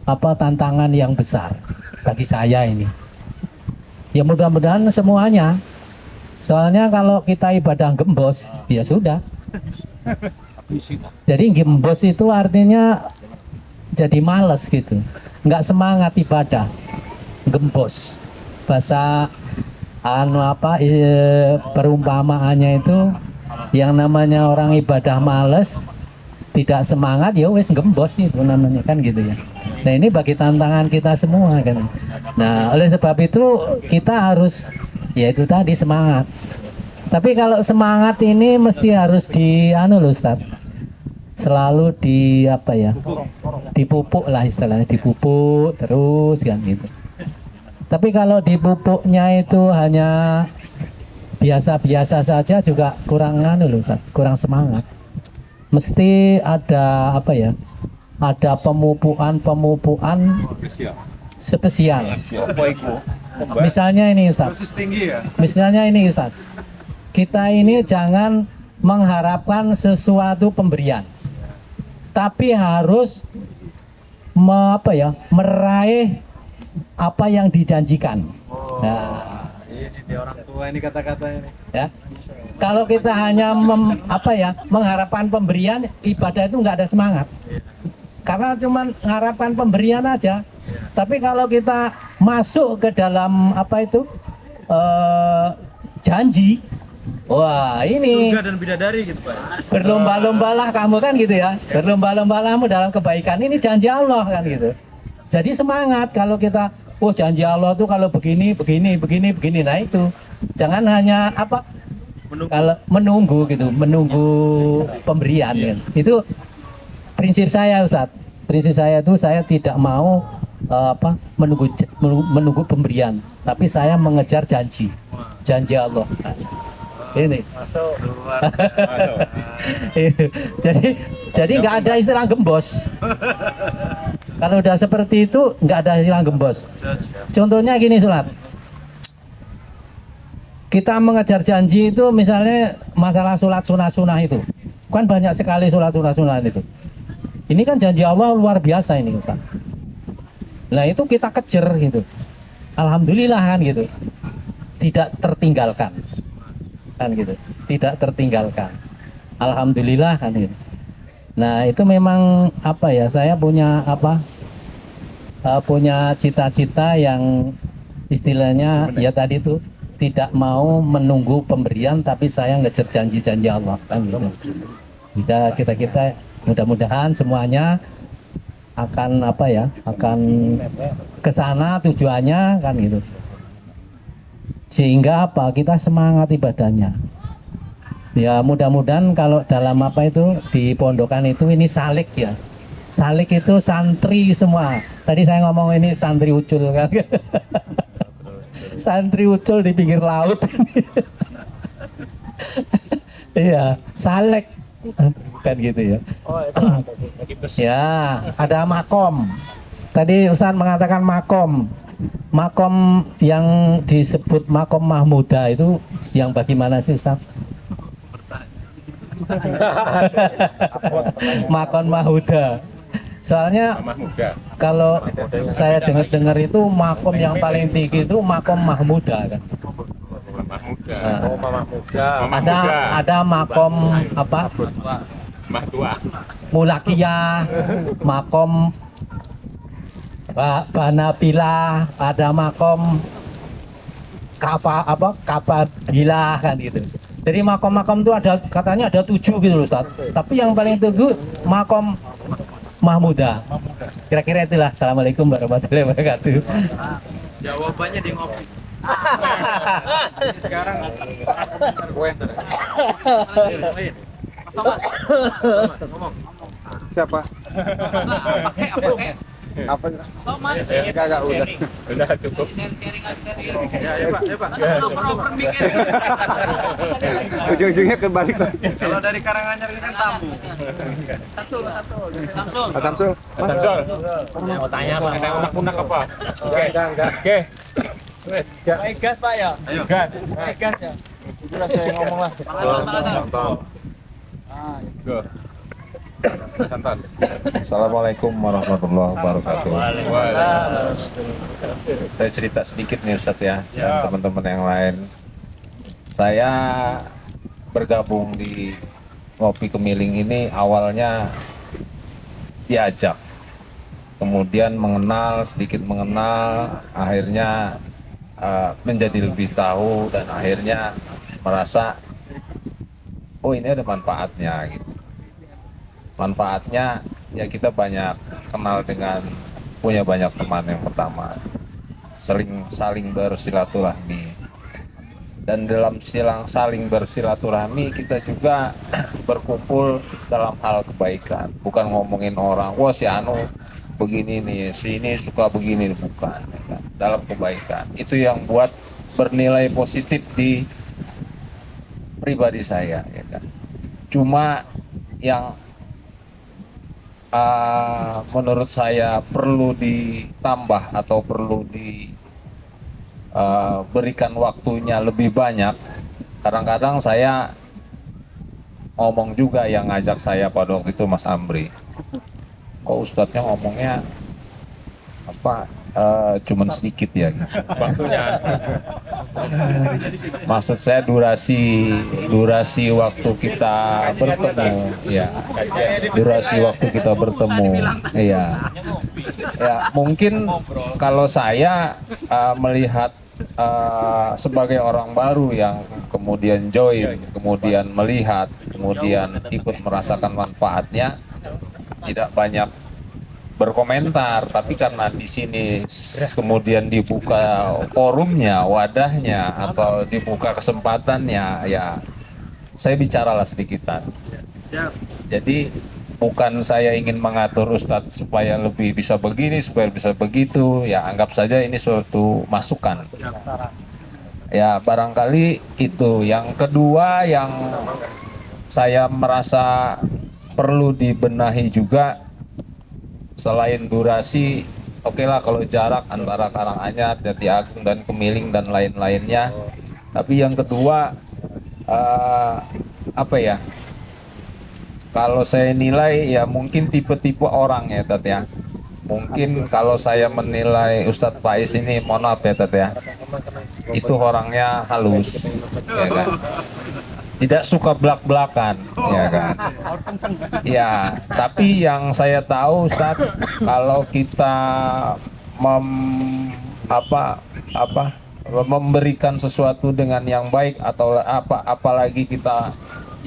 apa tantangan yang besar bagi saya ini. Ya mudah-mudahan semuanya. Soalnya kalau kita ibadah gembos, ya sudah. Jadi gembos itu artinya jadi males gitu, nggak semangat ibadah. Gembos, bahasa perumpamaannya itu yang namanya orang ibadah males, tidak semangat, ya wes gembos itu namanya kan gitu ya. Nah ini bagi tantangan kita semua kan. Nah oleh sebab itu kita harus ya itu tadi semangat. Tapi kalau semangat ini mesti harus loh Ustaz, selalu dipupuk lah istilahnya, dipupuk terus kan gitu. Tapi kalau dipupuknya itu hanya biasa-biasa saja juga kurang loh Ustaz, kurang semangat. Mesti ada ada pemupukan spesial. Apa iku? Misalnya ini Ustaz. Dosis tinggi ya? Misalnya ini Ustaz. Kita ini jangan mengharapkan sesuatu pemberian. Tapi harus meraih apa yang dijanjikan. Nah, Ini orang tua ini kata-katanya nih. ya. Kalau kita hanya mengharapkan pemberian, ibadah itu nggak ada semangat. Karena cuma mengharapkan pemberian aja. Tapi kalau kita masuk ke dalam janji, wah ini Surga dan bidadari gitu Pak. berlomba-lombalah kamu kan gitu ya. Berlomba-lombalah kamu dalam kebaikan. Ini janji Allah kan gitu. Jadi semangat kalau kita, oh janji Allah tuh kalau begini. Nah itu jangan hanya kalau menunggu gitu, menunggu pemberian. Kan. Itu prinsip saya Ustadz. Prinsip saya itu saya tidak mau menunggu pemberian, tapi saya mengejar janji Allah. Nah, ini. jadi nggak ada istilah gembos. Kalau udah seperti itu nggak ada istilah gembos. Contohnya gini Sulat. Kita mengejar janji itu misalnya masalah sholat sunah itu. Kan banyak sekali sholat sunah itu. Ini kan janji Allah luar biasa ini Ustaz. Nah itu kita kejar gitu. Alhamdulillah kan gitu. Tidak tertinggalkan. Kan gitu. Tidak tertinggalkan. Alhamdulillah kan gitu. Nah itu memang saya punya punya cita-cita yang istilahnya ya tadi tuh tidak mau menunggu pemberian tapi saya ngejar janji-janji Allah kan gitu. Kita mudah-mudahan semuanya akan akan kesana tujuannya kan gitu. Sehingga kita semangat ibadahnya. Ya mudah-mudahan kalau dalam di pondokan itu ini salik ya. Salik itu santri semua. Tadi saya ngomong ini santri ucul kan. Santri ucul di pinggir laut. Iya, salek kan gitu ya. Ya, ada makom. Tadi Ustaz mengatakan makom. Makom yang disebut makom Mahmuda itu yang bagaimana sih Ustaz? Makom Mahmuda. Soalnya kalau saya dengar itu makom yang paling tinggi itu makom Mahmuda kan. Ada makom Mulakiyah, makom Banabila, ada makom Kafabilah kan gitu. Jadi makom-makom itu katanya ada 7 gitu loh Ustaz. Tapi yang paling tinggi makom Mahmuda. Kira-kira itulah. Assalamualaikum warahmatullahi wabarakatuh. Jawabannya di ngopi. Sekarang komentar. Mas Thomas. Ngomong. Siapa? Apa? Thomas. Enggak udah. Udah cukup. Ya Pak. Oper mikir. Ujung-ujungnya kebalik lagi. Kalau dari Karanganyar ini kan tamu. Samsul. Mau tanya Pak, Ada unak-unak apa? Enggak. Oke. Naik gas Pak ya. Ayo. Naik gas ya. Sudah saya ngomong lah. Go. Santan. Assalamualaikum warahmatullahi wabarakatuh. Saya cerita sedikit nih Ustadz ya, dan teman-teman yang lain. Saya bergabung di Ngopi Kemiling ini awalnya diajak, kemudian sedikit mengenal, akhirnya menjadi lebih tahu dan akhirnya merasa oh ini ada manfaatnya gitu. Manfaatnya ya kita banyak kenal punya banyak teman yang pertama, saling bersilaturahmi, dan dalam saling bersilaturahmi kita juga berkumpul dalam hal kebaikan, bukan ngomongin orang wah si Anu begini nih, si ini suka begini, bukan ya kan? Dalam kebaikan itu yang buat bernilai positif di pribadi saya ya kan. Cuma yang menurut saya perlu ditambah atau perlu diberikan waktunya lebih banyak. Kadang-kadang saya ngomong juga yang ngajak saya pada waktu itu Mas Amri. Kok ustadznya ngomongnya cuman sedikit ya waktunya. Maksud saya durasi waktu kita bertemu ya. Durasi waktu kita bertemu. Iya. Ya, mungkin kalau saya melihat sebagai orang baru yang kemudian join, kemudian melihat, kemudian ikut merasakan manfaatnya, tidak banyak berkomentar, tapi karena di sini kemudian dibuka forumnya, wadahnya, atau dibuka kesempatannya, ya saya bicaralah sedikitan. Jadi bukan saya ingin mengatur Ustadz supaya lebih bisa begini, supaya bisa begitu, ya anggap saja ini suatu masukan. Ya barangkali itu. Yang kedua yang saya merasa perlu dibenahi juga, selain durasi, oke lah kalau jarak antara Karanganyar, Jati Agung dan Kemiling dan lain-lainnya. Tapi yang kedua, kalau saya nilai ya mungkin tipe-tipe orang ya Tat ya. Mungkin kalau saya menilai Ustadz Faiz ini, mohon maaf ya Tat ya, itu orangnya halus, ya kan? Tidak suka belak-belakan, ya kan? Ya, tapi yang saya tahu Ustadz, kalau kita memberikan sesuatu dengan yang baik atau apalagi kita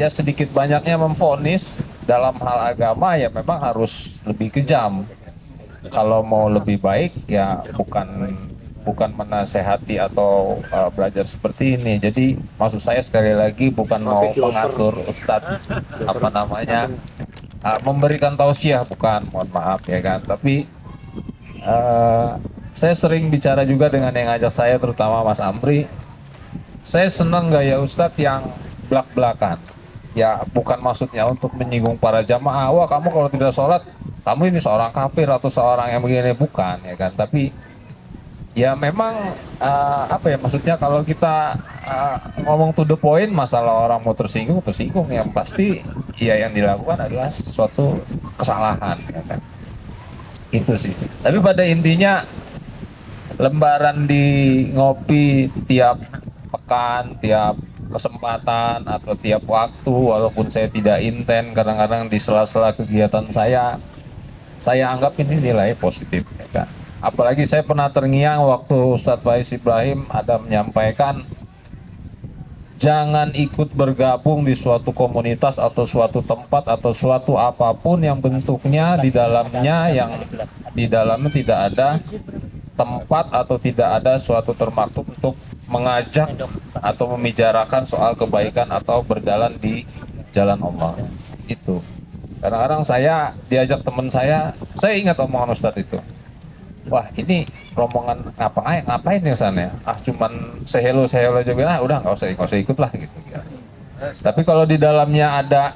ya sedikit banyaknya memvonis dalam hal agama, ya memang harus lebih kejam. Kalau mau lebih baik ya bukan menasehati atau belajar seperti ini. Jadi maksud saya sekali lagi bukan mau mengatur Ustadz memberikan tausiah, bukan, mohon maaf ya kan. Tapi saya sering bicara juga dengan yang ngajak saya, terutama Mas Amri. Saya senang gaya Ustadz yang belak-belakan. Ya bukan maksudnya untuk menyinggung para jamaah, wah kamu kalau tidak sholat kamu ini seorang kafir atau seorang yang begini, bukan ya kan. Tapi ya memang maksudnya kalau kita ngomong to the point, masalah orang mau tersinggung yang pasti ya yang dilakukan adalah suatu kesalahan ya kan. Itu sih. Tapi pada intinya lembaran di ngopi tiap pekan, tiap kesempatan atau tiap waktu, walaupun saya tidak inten, kadang-kadang di sela-sela kegiatan saya anggap ini nilai positif ya kan. Apalagi saya pernah terngiang waktu Ustadz Faiz Ibrahim ada menyampaikan jangan ikut bergabung di suatu komunitas atau suatu tempat atau suatu apapun yang bentuknya di dalamnya tidak ada tempat atau tidak ada suatu termaktub untuk mengajak atau membicarakan soal kebaikan atau berjalan di jalan Allah. Itu kadang-kadang saya diajak teman saya ingat omongan Ustadz itu, wah ini rombongan ngapain ya sana, cuman sehelo juga, udah nggak usah ikut lah gitu. Tapi kalau di dalamnya ada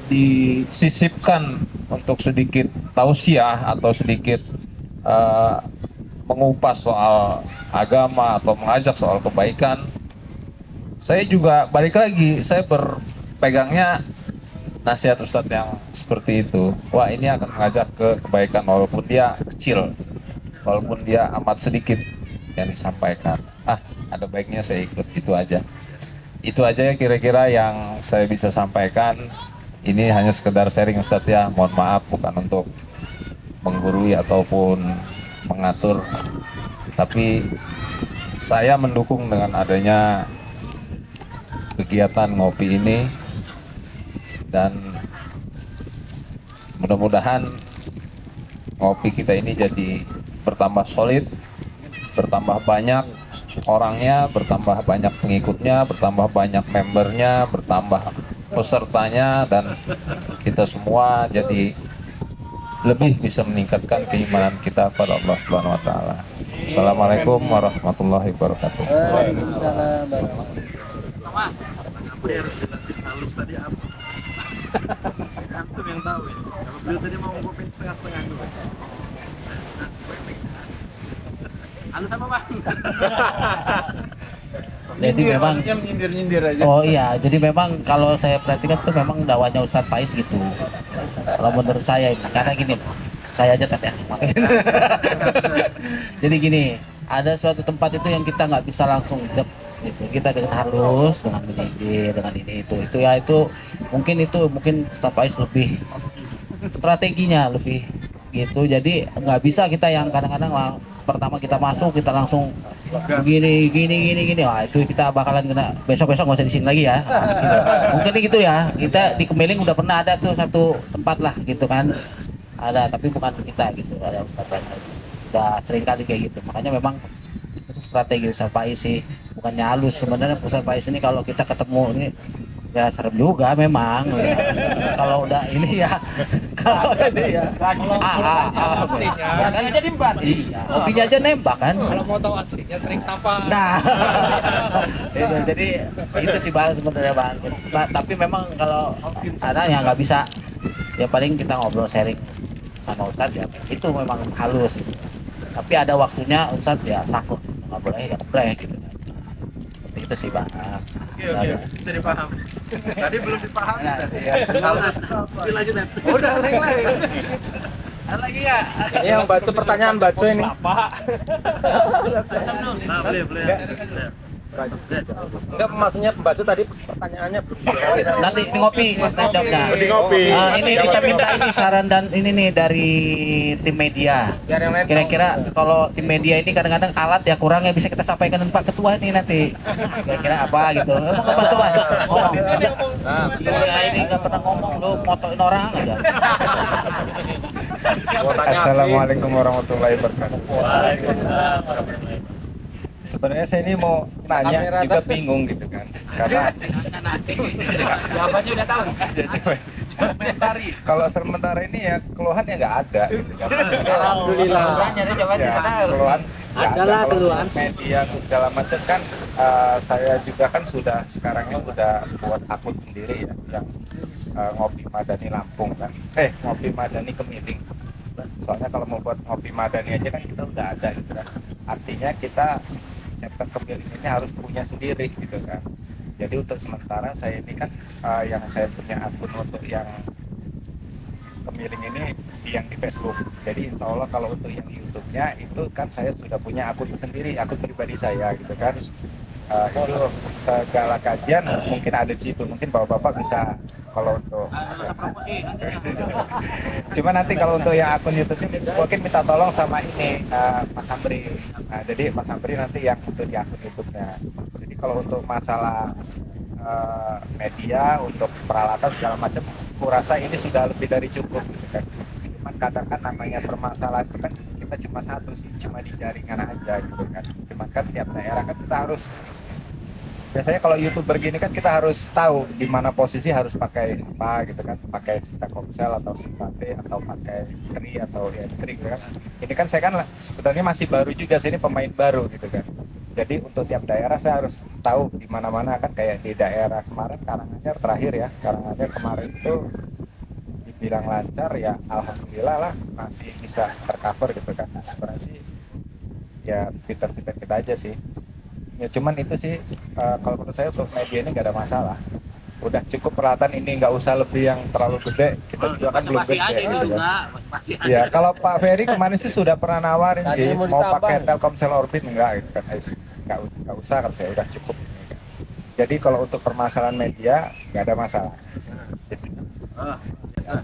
disisipkan untuk sedikit tausiah atau sedikit mengupas soal agama atau mengajak soal kebaikan, saya juga balik lagi, saya berpegangnya nasihat Ustadz yang seperti itu. Wah ini akan mengajak ke kebaikan walaupun dia kecil, walaupun dia amat sedikit yang disampaikan. Ada baiknya saya ikut. Itu aja ya kira-kira yang saya bisa sampaikan. Ini hanya sekedar sharing Ustadz ya, mohon maaf bukan untuk menggurui ataupun mengatur, tapi saya mendukung dengan adanya kegiatan ngopi ini. Dan mudah-mudahan ngopi kita ini jadi bertambah solid, bertambah banyak orangnya, bertambah banyak pengikutnya, bertambah banyak membernya, bertambah pesertanya, dan kita semua jadi lebih bisa meningkatkan keimanan kita pada Allah Subhanahu wa taala. Assalamualaikum warahmatullahi wabarakatuh. Waalaikumsalam. Antum yang tahu ya. Kalau beliau tadi mau ngopin setengah-setengah dulu. Anu sama Bang. Jadi memang nyindir aja. oh iya, jadi memang kalau saya perhatikan tuh memang dakwahnya Ustadz Faiz gitu. Kalau menurut saya ini, karena gini, saya aja tadi ya. Makanya. Jadi gini, ada suatu tempat itu yang kita nggak bisa langsung dep gitu. Kita dengan halus, dengan menyindir, dengan ini itu ya itu mungkin Ustadz Faiz lebih strateginya lebih gitu. Jadi nggak bisa kita yang kadang-kadang pertama kita masuk kita langsung gini, wah itu kita bakalan kena besok nggak usah di sini lagi ya. Gitu. Mungkin gitu ya, kita di Kemiling udah pernah ada tuh satu tempat lah gitu kan, ada tapi bukan kita gitu, ada Ustadz lain lagi. Udah sering kali kayak gitu, makanya memang itu strategi Ustadz Faiz sih, bukannya halus sebenarnya. Ustadz Faiz ini kalau kita ketemu ini ya serem juga memang ya. Kalau udah ini ya kalau ini ya kan aja dimbat, iya hobinya aja nembak kan. Kalau mau tahu aslinya sering sapa. Nah itu, jadi itu sih Bang sebenarnya Bang. Tapi memang kalau ada yang nggak bisa ya paling kita ngobrol sharing sama Ustadz ya itu memang halus gitu. Tapi ada waktunya Ustadz ya saklek, nggak boleh ya keplek gitu. Seperti itu sih Bang. Oke, bisa dipahami. Tadi belum dipahami tadi. Halus. Lanjut. Udah lain. Ada lagi nggak? Ini yang baca pertanyaan baca ini. Nah, boleh. Enggak, maksudnya pembaca tadi pertanyaannya belum. Nanti ini ngopi jawabnya. Ngopi. Ini kita minta ini saran dan ini nih dari tim media. Kira-kira kalau tim media ini kadang-kadang alat ya kurang ya bisa kita sampaikan dengan Pak Ketua ini nanti. Kira-kira apa gitu. Emang nggak Mas Mas ngomong. Nah, Ya ini nggak pernah ngomong lu motoin orang aja. Assalamualaikum warahmatullahi wabarakatuh. Sebenarnya saya ini mau nanya juga bingung gitu kan, karena jawabannya udah tahu. kalau sementara ini ya keluhan ya nggak ada gitu kan. Alhamdulillah. Ya, keluhan nggak ada. Kalau media atau segala macam kan saya juga kan sudah sekarang ini udah buat akun sendiri ya yang Ngopi Madani Lampung kan. Ngopi Madani Kemiling. Soalnya kalau mau buat Ngopi Madani aja kan kita udah ada gitu kan. Artinya kita chapter Kemiling ini harus punya sendiri gitu kan. Jadi untuk sementara saya ini kan yang saya punya akun untuk yang Kemiling ini yang di Facebook. Jadi insya Allah kalau untuk yang YouTube-nya itu kan saya sudah punya akun sendiri, akun pribadi saya gitu kan. Itu segala kajian mungkin ada di situ. Mungkin bapak-bapak bisa kalau untuk cuma nanti kalau untuk yang akun YouTube ini mungkin minta tolong sama ini Mas Amri. Nah, jadi Mas Amri nanti yang untuk di akun YouTube-nya. Jadi kalau untuk masalah media untuk peralatan segala macam, aku rasa ini sudah lebih dari cukup gitu kan. Cuman kadang kan namanya permasalahan itu kan kita cuma satu sih, cuma di jaringan aja gitu kan. Cuman kan tiap daerah kan kita harus biasanya kalau YouTuber gini kan kita harus tahu di mana posisi harus pakai apa gitu kan, pakai Telkomsel atau Simpate atau pakai Tri atau Tri gitu kan. Ini kan saya kan sebenarnya masih baru juga, saya ini pemain baru gitu kan. Jadi untuk tiap daerah saya harus tahu di mana-mana kan, kayak di daerah kemarin Karanganyar terakhir ya, Karanganyar kemarin itu dibilang lancar ya, alhamdulillah lah masih bisa tercover gitu kan. Sebenarnya sih ya pinter-pinter kita aja sih. Ya cuman itu sih kalau menurut saya untuk media ini nggak ada masalah. Udah cukup peralatan ini, nggak usah lebih yang terlalu gede. Kita juga kan belum gede. Ya kalau Pak Ferry kemarin sih sudah pernah nawarin sih mau pakai Telkomsel Orbit enggak gitu kan. Nggak usah kan, saya udah cukup. Jadi kalau untuk permasalahan media nggak ada masalah. Gitu.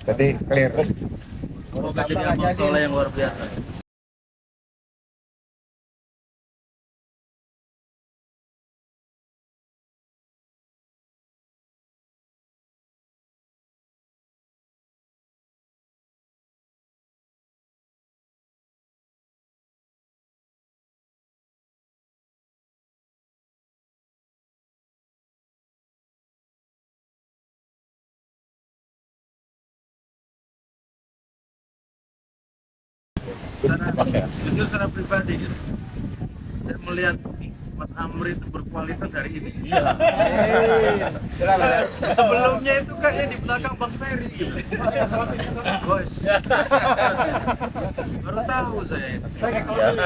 Jadi clear. Semoga jadi amal soleh yang luar biasa. Jujur secara pribadi gitu. Saya melihat Mas Amri itu berkualitas hari ini. Sebelumnya itu kayaknya di belakang Bang Ferry gitu. Guys. Baru tahu saya itu.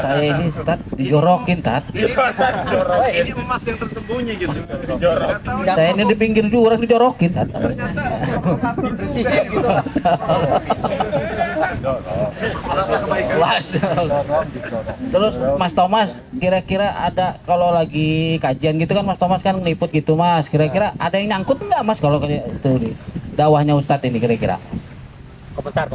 Saya ini Tat dijorokin Tat. Ini emas yang tersembunyi gitu. Nggak tahu Saya ini di pinggir jurang dijorokin Tat. ternyata kebaikan. Terus Mas Thomas, kira-kira ada kalau lagi kajian gitu kan Mas Thomas kan ngeliput gitu Mas. Kira-kira ada yang nyangkut nggak Mas kalau kayak itu di dakwahnya Ustadz ini kira-kira? Komentar.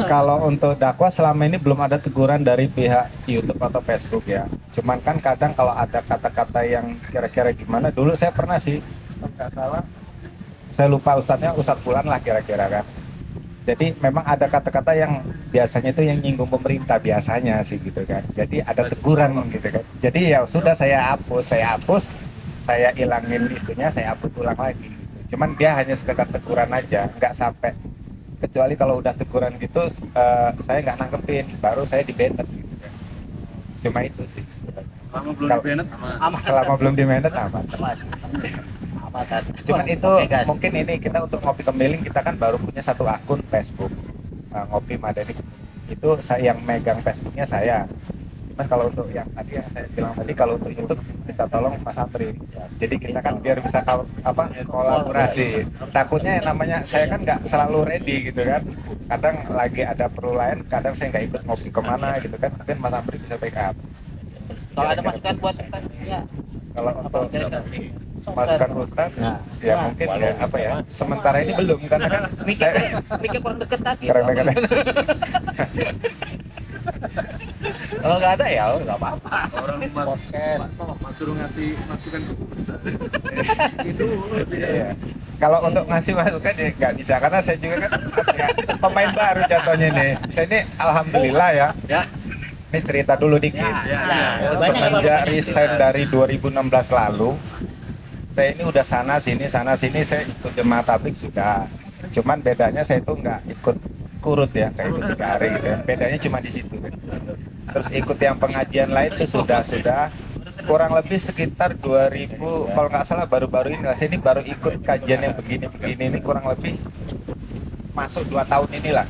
Kalau untuk dakwah selama ini belum ada teguran dari pihak YouTube atau Facebook ya. Cuman kan kadang kalau ada kata-kata yang kira-kira gimana, dulu saya pernah sih, kalau nggak salah, saya lupa ustadznya, Ustadz Fulan lah kira-kira kan. Jadi memang ada kata-kata yang biasanya itu yang nyinggung pemerintah biasanya sih gitu kan. Jadi ada teguran gitu kan. Jadi ya sudah saya hapus, saya ilangin itunya, saya hapus ulang lagi. Cuman dia hanya sekedar teguran aja, nggak sampai. Kecuali kalau udah teguran gitu, saya nggak nangkepin, baru saya di-banned gitu kan. Cuma itu sih sebenarnya. Selama belum Kalau- di-banned, aman. Selama belum di-banned aman. Cuman itu Oke, guys. mungkin ini kita untuk ngopi kemiling kita kan baru punya satu akun Facebook Ngopi Madani, itu saya yang megang Facebooknya saya. Cuman kalau untuk yang tadi yang saya bilang tadi, kalau untuk YouTube minta tolong Mas Amri. Jadi kita kan biar bisa kolaborasi. Takutnya yang namanya saya kan nggak selalu ready gitu kan. Kadang lagi ada perlu lain, kadang saya nggak ikut ngopi kemana gitu kan. Mungkin Mas Amri bisa backup. Kalau ada masukan buat kita ya. Kalau untuk kira-kira? masukan Ustadz, Nah, ya mungkin ya apa ya. Sementara ini belum karena kan saya Mikir kurang deket tadi. kurang dekat. Kalau nggak ada ya nggak apa-apa. Orang Mas suruh ngasih masukan ke Ustaz. Itu Iya. Kalau untuk ngasih masukan ya nggak bisa karena saya juga kan ya, pemain baru jatuhnya nih. Saya ini alhamdulillah ya. Ini cerita dulu dikit. Semenjak resign dari 2016 lalu, saya ini udah sana sini saya ikut jemaah tabligh sudah. Cuman bedanya saya itu nggak ikut kurut ya kayak itu 3 hari gitu ya. Bedanya cuma di situ kan. Terus ikut yang pengajian lain itu sudah kurang lebih sekitar 2000 kalau nggak salah baru-baru ini lah. Saya ini baru ikut kajian yang begini-begini ini kurang lebih masuk 2 tahun inilah.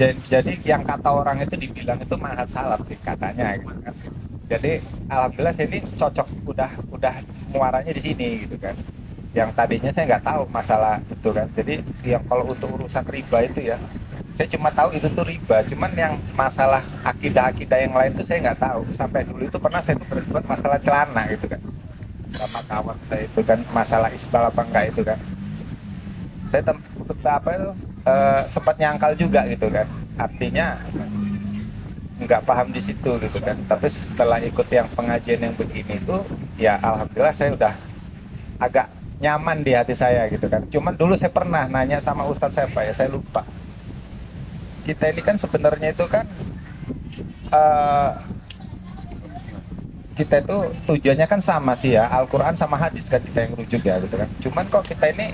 Jadi yang kata orang itu dibilang itu mahat salaf sih katanya gitu kan. Jadi alhamdulillah saya ini cocok udah muaranya di sini gitu kan. Yang tadinya saya nggak tahu masalah itu kan. Jadi yang kalau untuk urusan riba itu ya saya cuma tahu itu tuh riba. Cuman yang masalah akidah-akidah yang lain tuh saya nggak tahu. Sampai dulu itu pernah saya berdebat masalah celana gitu kan sama kawan saya itu kan, masalah isbal apa enggak itu kan. Saya sempat nyangkal juga gitu kan, artinya nggak paham di situ gitu kan. Tapi setelah ikut yang pengajian yang begini itu ya alhamdulillah saya udah agak nyaman di hati saya gitu kan. Cuman dulu saya pernah nanya sama ustadz siapa ya, saya lupa. Kita ini kan sebenarnya itu kan kita itu tujuannya kan sama sih ya, Al-Quran sama hadis kan kita yang rujuk ya gitu kan. Cuman kok kita ini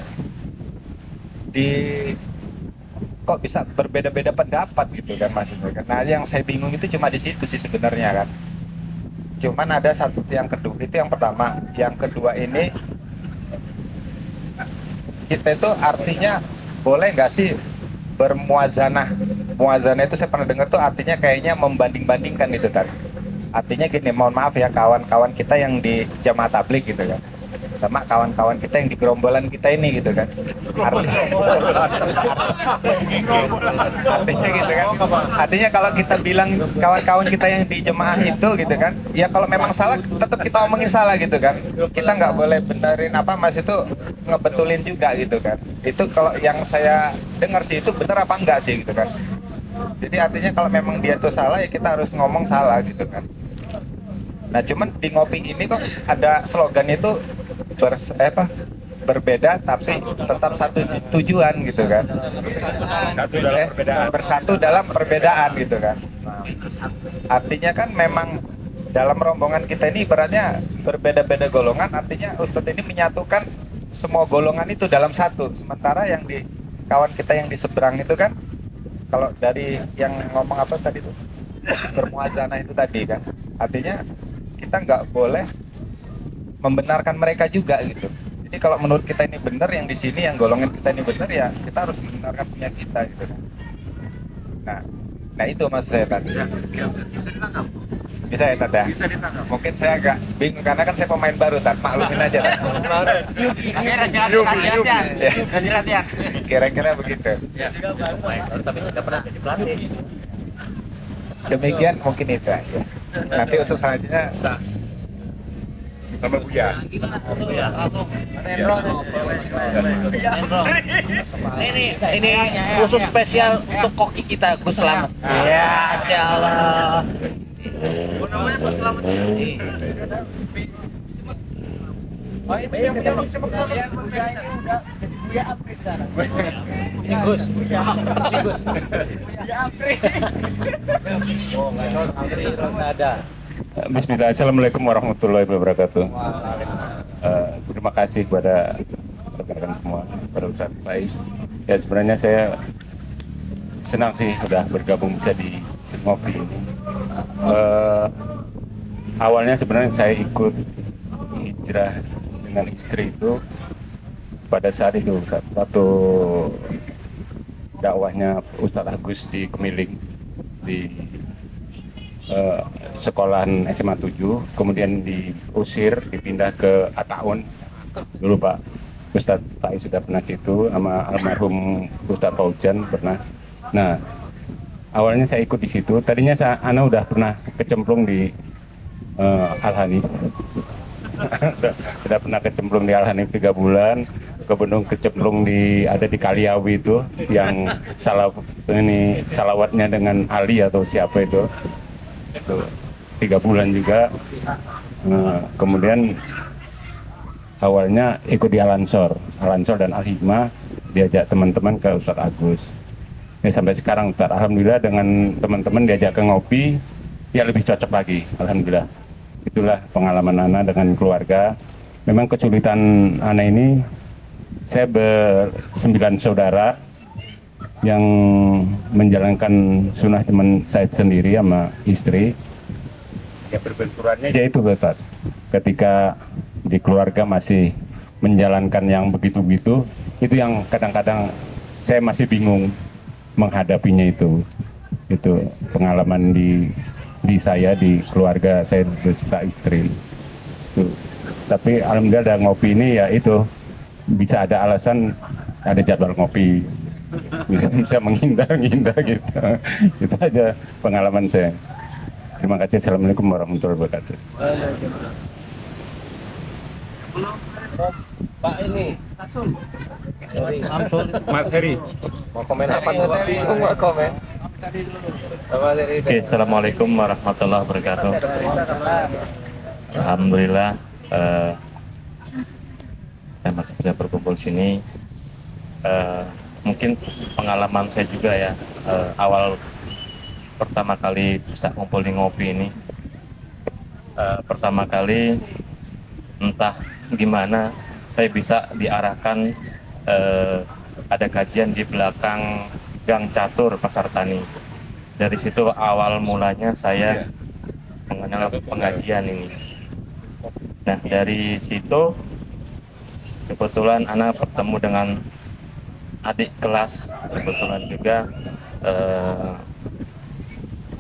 kok bisa berbeda-beda pendapat gitu kan maksudnya kan. Nah yang saya bingung itu cuma di situ sih sebenarnya kan. Cuman ada satu yang kedua, itu yang pertama. Yang kedua ini kita itu artinya boleh nggak sih bermuazanah? Muazanah itu saya pernah dengar tuh artinya kayaknya membanding-bandingkan itu tadi. Artinya gini, mohon maaf ya kawan-kawan kita yang di jamaah tabligh gitu kan, sama kawan-kawan kita yang di gerombolan kita ini gitu kan. Artinya gitu kan. Artinya kalau kita bilang kawan-kawan kita yang di jemaah itu gitu kan, ya kalau memang salah tetap kita omongin salah gitu kan. Kita nggak boleh benerin apa mas itu ngebetulin juga gitu kan. Itu kalau yang saya dengar sih itu bener apa enggak sih gitu kan. Jadi artinya kalau memang dia tuh salah ya kita harus ngomong salah gitu kan. Nah cuman di ngopi ini kok ada slogan itu berbeda tapi tetap satu tujuan gitu kan. Bersatu dalam perbedaan gitu kan. Artinya kan memang dalam rombongan kita ini ibaratnya berbeda-beda golongan, artinya Ustadz ini menyatukan semua golongan itu dalam satu. Sementara yang di kawan kita yang di seberang itu kan, kalau dari yang ngomong apa tadi tuh bermuazanah itu tadi kan, artinya kita nggak boleh membenarkan mereka juga gitu. Jadi kalau menurut kita ini benar, yang di sini yang golongan kita ini benar, ya kita harus membenarkan punya kita gitu kan. Nah itu maksud saya tadi. Bisa ya Tat ya? Bisa ditangkap. Mungkin saya agak bingung karena kan saya pemain baru Tat, maklumin aja Tat. Latihan. Kira-kira begitu. Tapi tidak pernah jadi pelatih. Demikian mungkin itu aja. Nanti untuk selanjutnya Sama Buya. Langsung ini khusus spesial untuk koki kita Gus Slamet. Ya, Masya Allah. Namanya Pak Slamet. Ini Gus. Bismillah, Assalamualaikum warahmatullahi wabarakatuh. Terima kasih kepada rekan-rekan semua, pada Ustaz Faiz. Ya sebenarnya saya senang sih udah bergabung bisa di ngopi ini. Awalnya sebenarnya saya ikut hijrah dengan istri itu pada saat itu Ustaz, waktu dakwahnya Ustadz Agus di Kemiling di sekolahan SMA 7, kemudian diusir, dipindah ke Ataun. Dulu Pak Ustadz Faiz sudah pernah situ, sama almarhum Ustadz Faujan pernah. Nah, awalnya saya ikut di situ. Tadinya Ana udah pernah kecemplung di Al-Hanif. Sudah pernah kecemplung di Al-Hanif 3 bulan, kecemplung ada di Kaliawi itu yang salawatnya dengan Ali atau siapa itu 3 bulan juga. Kemudian awalnya ikut di Al-Ansor dan Al-Hikmah, diajak teman-teman ke Ustadz Agus. Ya, sampai sekarang Ustadz, alhamdulillah dengan teman-teman diajak ke ngopi, ya lebih cocok lagi, alhamdulillah. Itulah pengalaman Ana dengan keluarga. Memang kesulitan Ana ini, saya ber9 saudara yang menjalankan sunnah teman saya sendiri sama istri. Ya berbenturannya yaitu Ustaz, ketika di keluarga masih menjalankan yang begitu-begitu, itu yang kadang-kadang saya masih bingung menghadapinya itu pengalaman di saya, di keluarga saya beserta istri itu. Tapi alhamdulillah ada ngopi ini, ya itu bisa ada alasan, ada jadwal ngopi, bisa menghindar gitu. Itu aja pengalaman saya. Terima kasih. Assalamualaikum warahmatullahi wabarakatuh. Pak ini Samsul. Mas Heri mau komen apa? Mau komen. Oke, assalamualaikum warahmatullahi wabarakatuh. Alhamdulillah, saya masih bisa berkumpul sini. Mungkin pengalaman saya juga ya, awal pertama kali bisa ngumpul di ngopi ini, pertama kali entah gimana saya bisa diarahkan, ada kajian di belakang Gang Catur Pasar Tani. Dari situ awal mulanya saya mengenal pengajian ini. Nah, dari situ kebetulan anak bertemu dengan adik kelas, kebetulan juga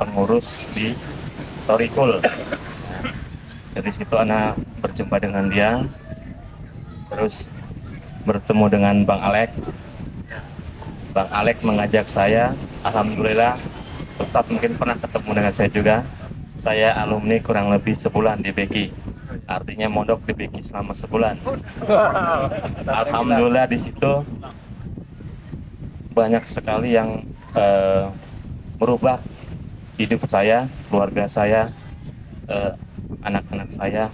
pengurus di Torikul. Nah, dari situ anak berjumpa dengan dia, terus bertemu dengan Bang Alex. Bang Alex mengajak saya, alhamdulillah Ustadz mungkin pernah ketemu dengan saya juga. Saya alumni kurang lebih sebulan di BK, artinya mondok di BK selama sebulan. Alhamdulillah di situ banyak sekali yang merubah hidup saya, keluarga saya, anak-anak saya.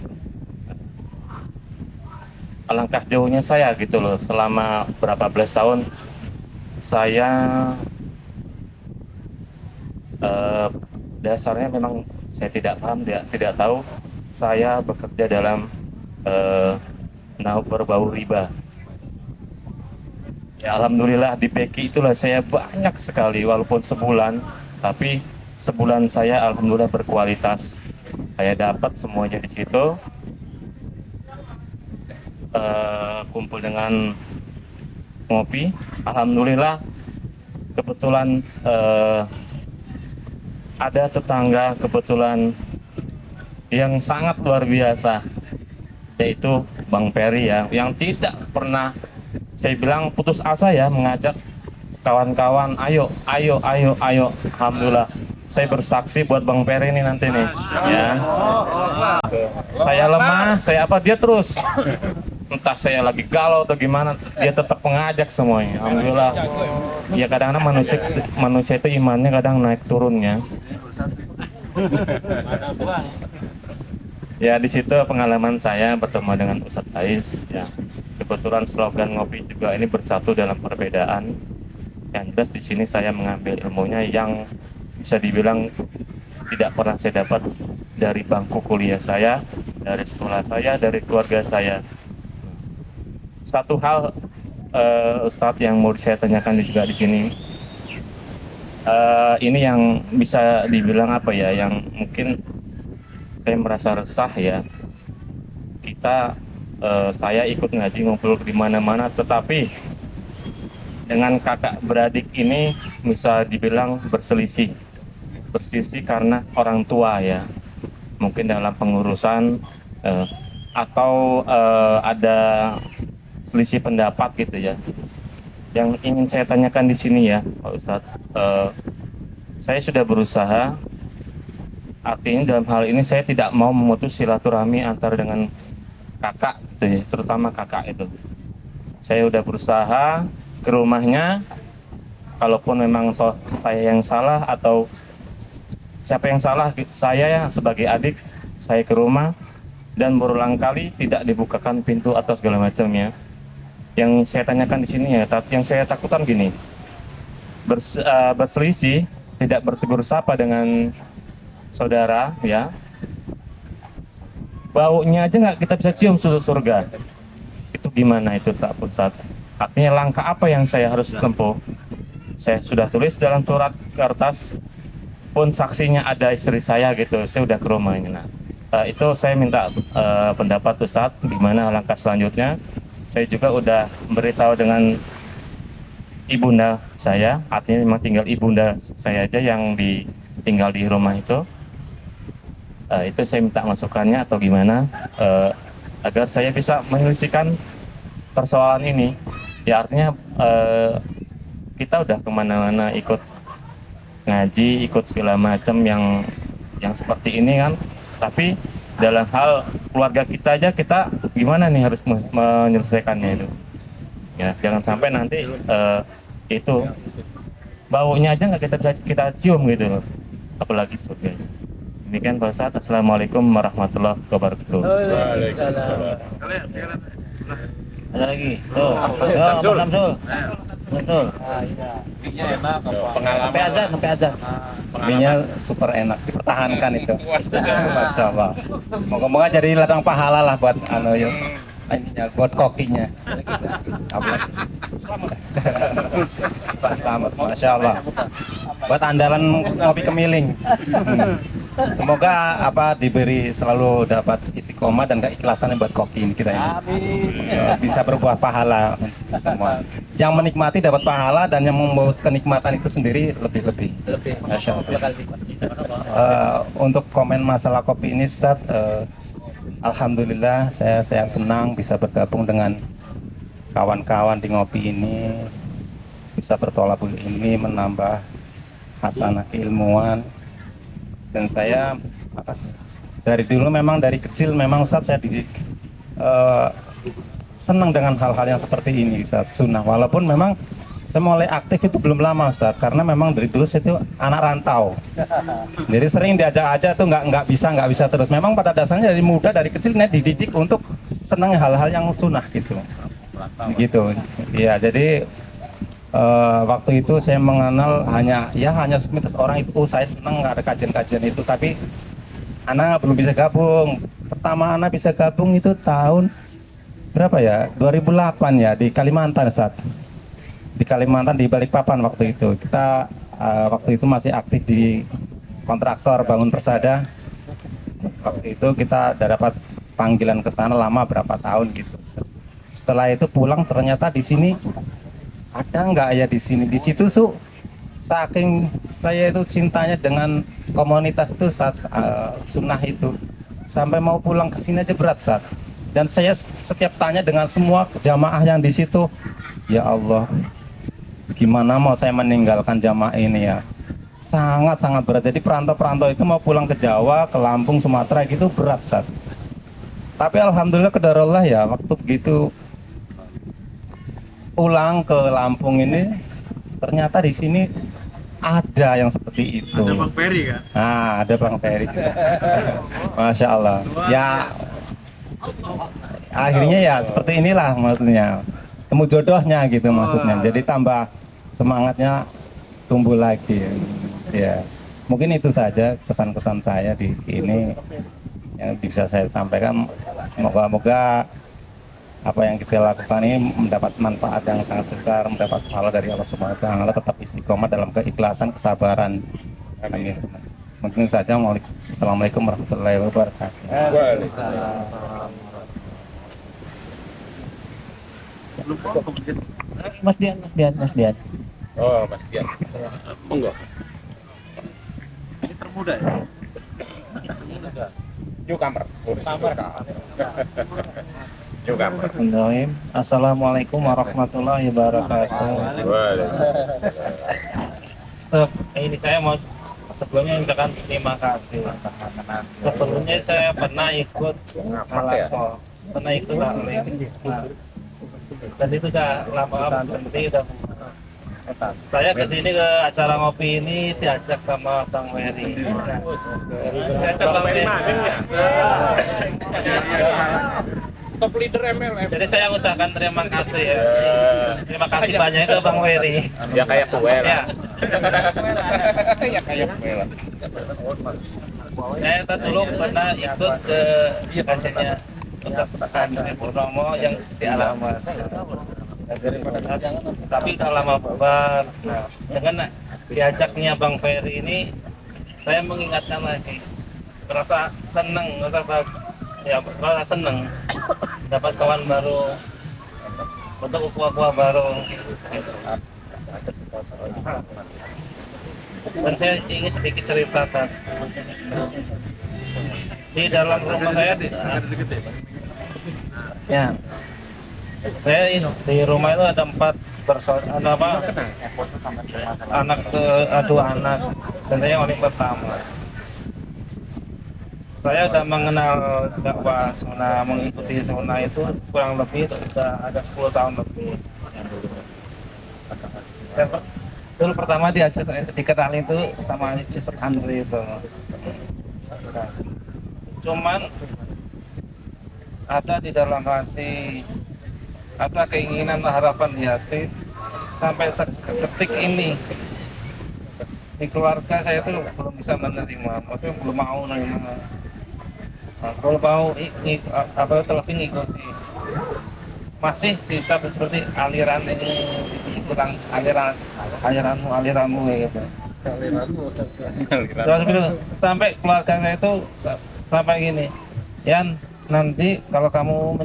Alangkah jauhnya saya gitu loh, selama berapa belas tahun saya dasarnya memang saya tidak paham, tidak tahu saya bekerja dalam berbau riba. Ya alhamdulillah di PK itulah saya banyak sekali, walaupun sebulan, tapi sebulan saya alhamdulillah berkualitas. Saya dapat semuanya di situ. Kumpul dengan ngopi. Alhamdulillah kebetulan ada tetangga kebetulan yang sangat luar biasa, yaitu Bang Peri ya, yang tidak pernah saya bilang putus asa ya mengajak kawan-kawan, ayo. Alhamdulillah saya bersaksi buat Bang Peri ini nanti nih ya. Saya lemah, saya apa dia terus. Entah saya lagi galau atau gimana, dia tetap mengajak semuanya. Alhamdulillah. Ya kadang-kadang manusia itu imannya kadang naik turunnya. Ya di situ pengalaman saya bertemu dengan Ustadz Ais. Ya kebetulan slogan ngopi juga ini bersatu dalam perbedaan. Yang jelas di sini saya mengambil ilmunya yang bisa dibilang tidak pernah saya dapat dari bangku kuliah saya, dari sekolah saya, dari keluarga saya. Satu hal Ustadz yang mau saya tanyakan juga di sini, ini yang bisa dibilang apa ya, yang mungkin saya merasa resah ya. Saya ikut ngaji ngumpul di mana-mana, tetapi dengan kakak beradik ini bisa dibilang berselisih karena orang tua ya, mungkin dalam pengurusan atau ada selisih pendapat gitu ya. Yang ingin saya tanyakan di sini ya Pak Ustadz, saya sudah berusaha, artinya dalam hal ini saya tidak mau memutus silaturahmi antara dengan kakak gitu ya, terutama kakak itu. Saya udah berusaha ke rumahnya, kalaupun memang toh saya yang salah atau siapa yang salah, saya sebagai adik, saya ke rumah dan berulang kali tidak dibukakan pintu atau segala macamnya. Yang saya tanyakan di sini ya, yang saya takutkan gini, berselisih, tidak bertegur sapa dengan saudara ya, baunya aja nggak kita bisa cium surga. Itu gimana itu tak Ustadz? Artinya langkah apa yang saya harus tempuh? Saya sudah tulis dalam surat kertas, pun saksinya ada istri saya gitu, saya udah ke rumahnya. Nah, itu saya minta pendapat Ustadz, gimana langkah selanjutnya. Saya juga udah beritahu dengan ibunda saya, artinya memang tinggal ibunda saya aja yang tinggal di rumah itu. Itu saya minta masukannya atau gimana, agar saya bisa menyelesaikan persoalan ini. Ya artinya kita udah kemana-mana ikut ngaji, ikut segala macam yang seperti ini kan, tapi dalam hal keluarga kita aja kita gimana nih harus menyelesaikannya itu ya, jangan sampai nanti itu baunya aja nggak kita bisa kita cium gitu loh, apalagi surga. Demikian Pak Ustadz. Assalamualaikum warahmatullahi wabarakatuh. Ada lagi tuh, Mas Samsul. Sampai azan. Minyak super enak, dipertahankan itu. Masya Allah. Moga-moga jadi ladang pahala lah buat ininya, buat kokinya. Pak Selamat, Masya Allah. Buat andalan ngopi kemiling. Semoga diberi selalu dapat istiqomah dan keikhlasan buat koki ini kita ini. Bisa berbuah pahala untuk semua. Yang menikmati dapat pahala dan yang membuat kenikmatan itu sendiri lebih-lebih. Masya Allah. Untuk komen masalah kopi ini Ustadz, alhamdulillah saya senang bisa bergabung dengan kawan-kawan di ngopi ini, bisa bertolabul ilmi, menambah hasanah keilmuan. Dan saya dari dulu memang dari kecil memang Ustadz saya dididik senang dengan hal-hal yang seperti ini Ustadz, sunnah. Walaupun memang saya mulai aktif itu belum lama Ustadz, karena memang dari dulu saya itu anak rantau. Jadi sering diajak-ajak tuh nggak bisa terus. Memang pada dasarnya dari muda, dari kecil dididik untuk senang hal-hal yang sunnah gitu. Gitu. Iya, jadi waktu itu saya mengenal hanya sekitar orang itu, saya senang ada kajian-kajian itu, tapi anak belum bisa gabung. Pertama anak bisa gabung itu tahun berapa ya? 2008 ya, di Kalimantan Ustaz. Di Kalimantan, di Balikpapan waktu itu. Kita waktu itu masih aktif di kontraktor bangun persada. waktu itu kita udah dapat panggilan ke sana lama berapa tahun gitu. Setelah itu pulang ternyata di sini ada nggak ya di sini, di situ saking saya itu cintanya dengan komunitas itu saat sunnah itu, sampai mau pulang ke sini aja berat saat. Dan saya setiap tanya dengan semua jamaah yang di situ, ya Allah, gimana mau saya meninggalkan jamaah ini ya? Sangat berat. Jadi perantau-perantau itu mau pulang ke Jawa, ke Lampung, Sumatera gitu berat saat. Tapi alhamdulillah kedarullah ya, waktu begitu pulang ke Lampung ini ternyata di sini ada yang seperti itu. Ada Bang Ferry kan? Nah, ada Bang Ferry juga. Masya Allah. Ya, akhirnya ya seperti inilah maksudnya. Temu jodohnya gitu maksudnya. Jadi tambah semangatnya tumbuh lagi. Ya, mungkin itu saja kesan-kesan saya di ini yang bisa saya sampaikan. Moga-moga apa yang kita lakukan ini mendapat manfaat yang sangat besar, mendapat pahala dari Allah Subhanahu wa taala, tetap istiqomah dalam keikhlasan, kesabaran. Amin. Mungkin saja. Assalamualaikum warahmatullahi wabarakatuh. Mas Dian. Oh, Mas Dian. Monggo. Ini termuda ya? Newcomer. Assalamualaikum warahmatullahi wabarakatuh. Ini saya mau sebelumnya ucapkan terima kasih. Sebelumnya saya pernah ikut halaqah, pernah ikut taklim. Dan itu udah lama berhenti, udah saya kesini ke acara ngopi ini diajak sama Bang Ferry. Diajak Bang Ferry top leader MLM. Jadi saya ucapkan terima kasih ya. Terima kasih banyak ke Bang Ferry. Ya kayak kue lah. Ya kayak Saya dulu pernah ikut ke kajiannya Ustaz Andri Purnomo yang di Alamat. Tapi udah lama bubar. Nah, dengan diajaknya Bang Ferry ini, saya mengingatkan lagi, merasa senang, merasa senang dapat kawan baru, untuk ukhuwah baru. Dan saya ingin sedikit ceritakan. Di dalam rumah saya, ya, saya ini di rumah itu ada 4 bersaudara, dua anak, dan saya yang paling pertama. Saya sudah mengenal dakwah sunnah, mengikuti sunnah itu kurang lebih sudah ada 10 tahun lebih. Dan dulu pertama dikenalin itu sama Ustaz Andri itu. Cuman ada di dalam hati, ada keinginan, harapan di hati sampai detik ini di keluarga saya itu belum bisa menerima, maksudnya belum mau menerima, belum mau terlebih ngikuti, masih kita seperti aliran ini kurang aliranmu gitu. Sampai keluarga saya itu sampai gini, Yan, nanti kalau kamu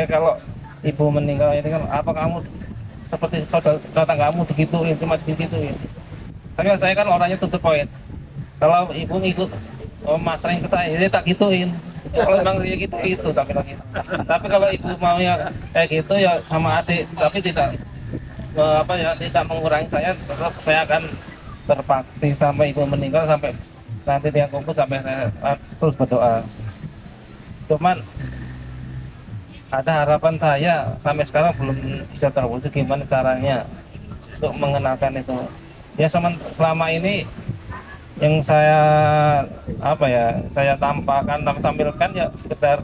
kalau ibu meninggal ini kan apa kamu seperti saudara tetanggamu digituin, cuma digituin. Tapi saya kan orangnya tutup poin. Kalau ibu ngikut mas sering ke saya, dia tak gituin. Ya, kalau memang dia gitu itu tapi lagi. Tapi kalau ibu maunya kayak gitu ya sama asik, tapi tidak tidak mengurangi saya, tetap saya akan berbakti sampai ibu meninggal, sampai nanti dia kumpul, sampai saya terus berdoa. Cuman ada harapan saya sampai sekarang belum bisa terwujud, gimana caranya untuk mengenalkan itu. Ya selama ini yang saya saya tampilkan ya sekedar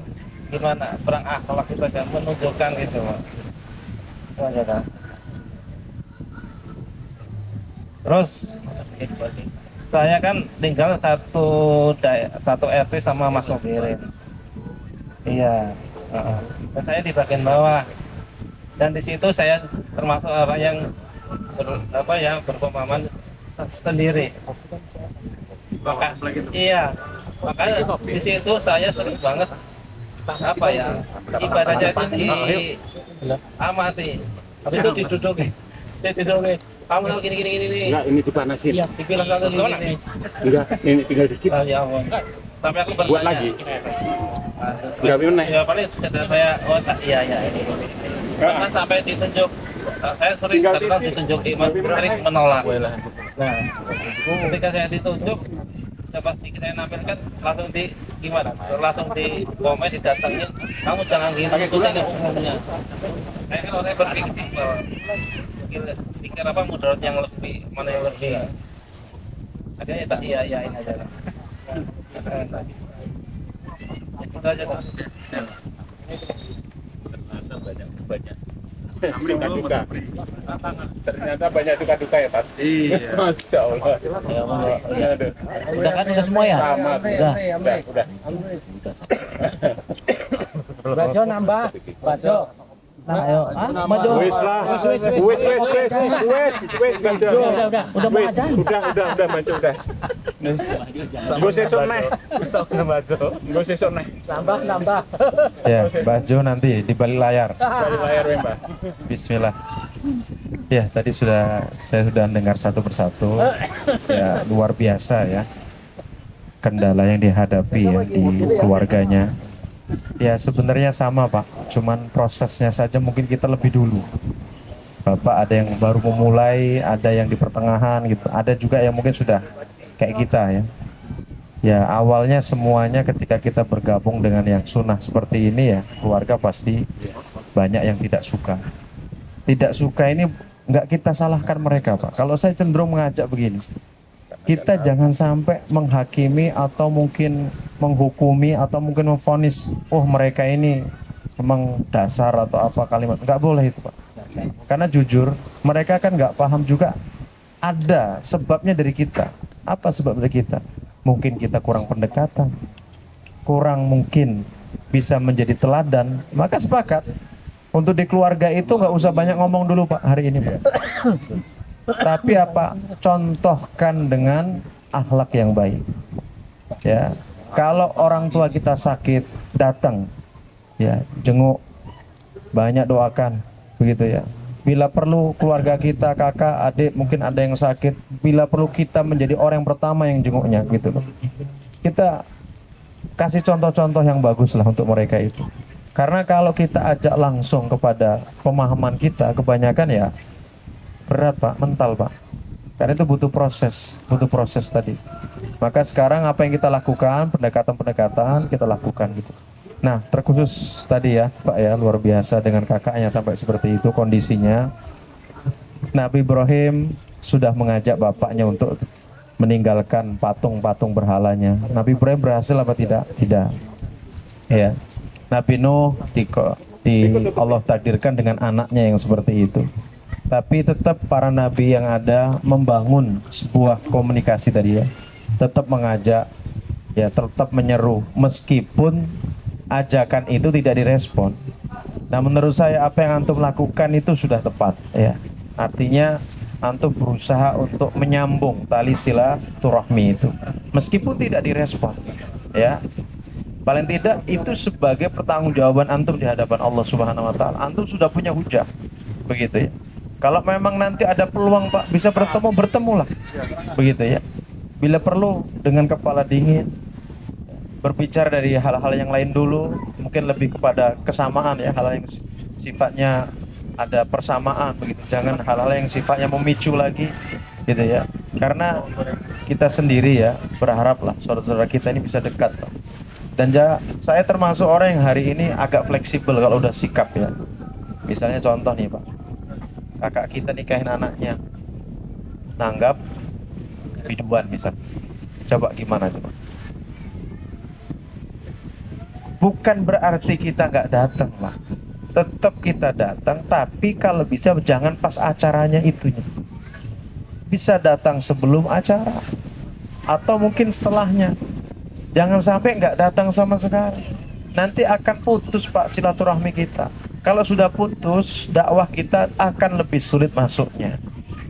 gimana perang akhlak itu aja, menunjukkan gitu. Itu aja kan. Terus saya kan tinggal satu RT sama Mas Sobirin. Iya. Dan saya di bagian bawah. Dan di situ saya termasuk orang yang berpemahaman sendiri. Iya. Makanya di situ saya sering banget apa ya ibadah saya itu diamati. Itu diduduki, kamu tahu gini. Enggak, ini dipanasin. Dibilang kamu gini. Enggak, ini tinggal dikit. Ya Allah. Tapi aku bertanya. Buat lagi. Enggak benar. Ya paling sekedar saya iya ini. Pernah sampai ditunjuk. Saya sering terkenal ditunjuk imam, sering menolak. Nah, ketika saya ditunjuk, pasti saya nampilkan langsung langsung di komen didatangin, kamu jangan gini, ikutin umumnya. Saya kan orangnya berpikir simpel, pikir apa mudarat yang lebih, mana yang lebih. Akhirnya tak iyain aja. Itu aja kan. Banyak. Suka duka. Ternyata banyak suka duka ya, Pak. Iya. Masya Allah. Ya, udah kan udah semua ya? Udah. Bajo nambah. Bajo. Ayo, maju. Wes lah. Wes. Udah mau aja. Udah maju udah. Gue sesok nih. Gue sesok nih. Nambah. Ya, Bajo nanti di balik layar. Dari layar ya, Mbak. Bismillah. Ya, tadi saya sudah dengar satu persatu. Ya, luar biasa ya. Kendala yang dihadapi ya di keluarganya. Ya, sebenarnya sama, Pak. Cuman prosesnya saja mungkin kita lebih dulu. Bapak ada yang baru memulai, ada yang di pertengahan gitu. Ada juga yang mungkin sudah kayak kita ya. Ya, awalnya semuanya ketika kita bergabung dengan yang sunnah seperti ini ya, keluarga pasti banyak yang tidak suka. Tidak suka ini nggak kita salahkan mereka, Pak. Kalau saya cenderung mengajak begini, kita jangan sampai menghakimi atau mungkin menghukumi atau mungkin memvonis, oh mereka ini memang dasar atau apa kalimat. Nggak boleh itu, Pak. Karena jujur, mereka kan nggak paham juga ada sebabnya dari kita. Apa sebab dari kita? Mungkin kita kurang pendekatan, kurang mungkin bisa menjadi teladan. Maka sepakat untuk di keluarga itu nggak usah banyak ngomong dulu, Pak, hari ini, Pak. Tapi apa? Contohkan dengan akhlak yang baik. Ya, kalau orang tua kita sakit, datang, ya, jenguk, banyak doakan, begitu ya. Bila perlu keluarga kita, kakak, adik, mungkin ada yang sakit, bila perlu kita menjadi orang yang pertama yang jenguknya, gitu loh. Kita kasih contoh-contoh yang bagus lah untuk mereka itu. Karena kalau kita ajak langsung kepada pemahaman kita, kebanyakan ya berat, Pak, mental, Pak. Karena itu butuh proses tadi. Maka sekarang apa yang kita lakukan, pendekatan-pendekatan kita lakukan gitu. Nah, terkhusus tadi ya, Pak ya, luar biasa dengan kakaknya sampai seperti itu kondisinya. Nabi Ibrahim sudah mengajak bapaknya untuk meninggalkan patung-patung berhalanya. Nabi Ibrahim berhasil apa tidak? Tidak. Ya. Nabi Nuh di Allah takdirkan dengan anaknya yang seperti itu. Tapi tetap para nabi yang ada membangun sebuah komunikasi tadi ya, tetap mengajak, ya tetap menyeru meskipun ajakan itu tidak direspon. Nah, menurut saya apa yang antum lakukan itu sudah tepat ya. Artinya antum berusaha untuk menyambung tali silaturahmi itu meskipun tidak direspon ya. Paling tidak itu sebagai pertanggungjawaban antum di hadapan Allah Subhanahu wa taala. Antum sudah punya hujah. Begitu ya. Kalau memang nanti ada peluang, Pak, bisa bertemulah. Begitu ya. Bila perlu dengan kepala dingin, berbicara dari hal-hal yang lain dulu, mungkin lebih kepada kesamaan ya, hal-hal yang sifatnya ada persamaan begitu. Jangan hal-hal yang sifatnya memicu lagi gitu ya. Karena kita sendiri ya berharap lah saudara-saudara kita ini bisa dekat, Pak. Dan saya termasuk orang yang hari ini agak fleksibel kalau udah sikap ya. Misalnya contoh nih, Pak. Kakak kita nikahin anaknya, nanggap biduan misal. Coba gimana coba? Bukan berarti kita nggak datang, Pak. Tetap kita datang, tapi kalau bisa jangan pas acaranya itunya. Bisa datang sebelum acara atau mungkin setelahnya. Jangan sampai nggak datang sama sekali. Nanti akan putus, Pak, silaturahmi kita. Kalau sudah putus, dakwah kita akan lebih sulit masuknya.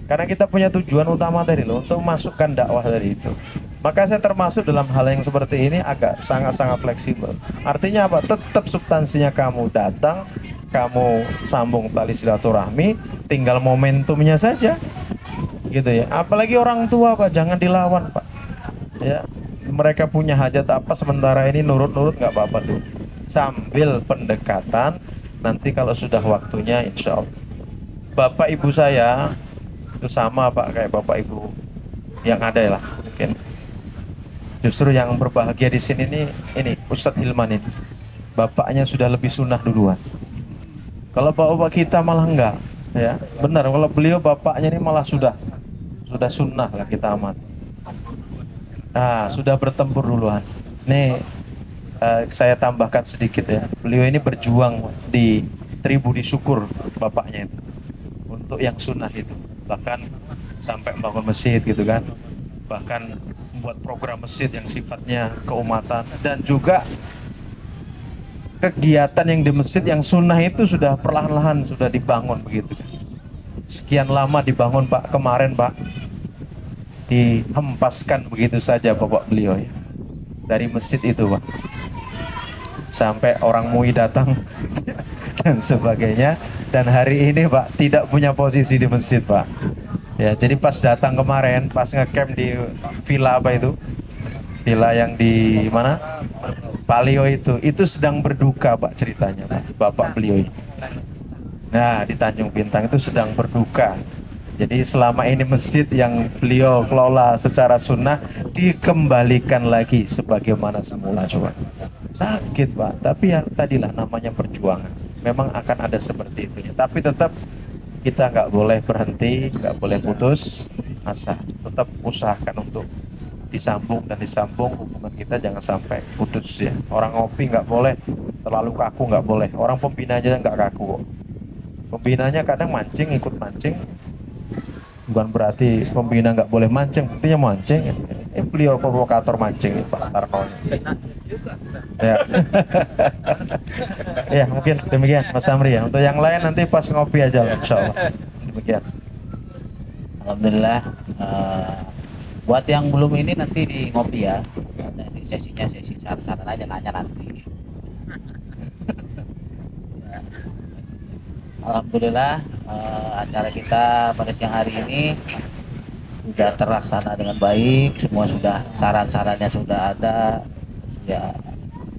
Karena kita punya tujuan utama dari lo untuk masukkan dakwah dari itu. Maka saya termasuk dalam hal yang seperti ini agak sangat-sangat fleksibel. Artinya apa? Tetap substansinya kamu datang, kamu sambung tali silaturahmi, tinggal momentumnya saja, gitu ya. Apalagi orang tua Pak, jangan dilawan Pak. Ya, mereka punya hajat apa sementara ini nurut-nurut nggak apa-apa dulu. Sambil pendekatan, nanti kalau sudah waktunya insya Allah. Bapak ibu saya itu sama Pak kayak bapak ibu yang ada lah mungkin. Justru yang berbahagia di sini ini Ustadz Hilman ini. Bapaknya sudah lebih sunnah duluan. Kalau bapak kita malah enggak, ya. Benar, kalau beliau bapaknya ini malah sudah sunnah lah kita amat. Nah, sudah bertempur duluan. Nih saya tambahkan sedikit ya. Beliau ini berjuang di Tribudi Syukur bapaknya itu untuk yang sunnah itu. Bahkan sampai membangun masjid gitu kan. Bahkan membuat program masjid yang sifatnya keumatan, dan juga kegiatan yang di masjid yang sunnah itu sudah perlahan-lahan sudah dibangun begitu kan. Sekian lama dibangun Pak, kemarin Pak dihempaskan begitu saja bapak beliau ya, dari masjid itu Pak, sampai orang MUI datang dan sebagainya, dan hari ini Pak tidak punya posisi di masjid Pak. Ya, jadi pas datang kemarin, pas ngecamp di villa apa itu? Villa yang di mana? Palio itu sedang berduka Pak ceritanya Pak, bapak beliau ini. Nah, di Tanjung Bintang itu sedang berduka. Jadi selama ini masjid yang beliau kelola secara sunnah dikembalikan lagi sebagaimana semula coba. Sakit Pak, tapi ya tadilah namanya perjuangan. Memang akan ada seperti itu ya. Tapi tetap kita nggak boleh berhenti, nggak boleh putus asa. Tetap usahakan untuk disambung hubungan kita, jangan sampai putus ya. Orang ngopi nggak boleh terlalu kaku, nggak boleh. Orang pembina aja nggak kaku kok. Pembinanya kadang mancing, ikut mancing. Bukan berarti pembina nggak boleh mancing, buktinya mancing. Beliau provokator mancing nih Pak Tarno. Ya. Ya mungkin demikian Mas Amri ya. Untuk yang lain nanti pas ngopi aja insya Allah. Demikian. Alhamdulillah. Buat yang belum ini nanti di ngopi ya. Nanti sesinya sesi saran-saran aja, nanya nanti. Alhamdulillah acara kita pada siang hari ini sudah terlaksana dengan baik. Semua sudah, saran-sarannya sudah ada. Ya,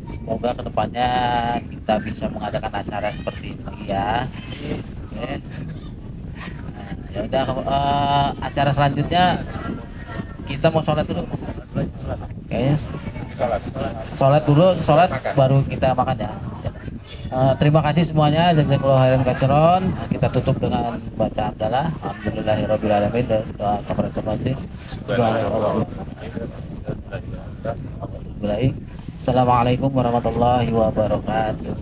semoga kedepannya kita bisa mengadakan acara seperti ini ya. Oke. Nah, ya udah, acara selanjutnya kita mau sholat dulu. Kayaknya sholat baru kita makan ya. Terima kasih semuanya, jazakallahu khairan katsiran. Kita tutup dengan baca hamdalah. Alhamdulillahirabbil alamin, dan doa kafaratul majlis. Subhanallah. Assalamualaikum warahmatullahi wabarakatuh.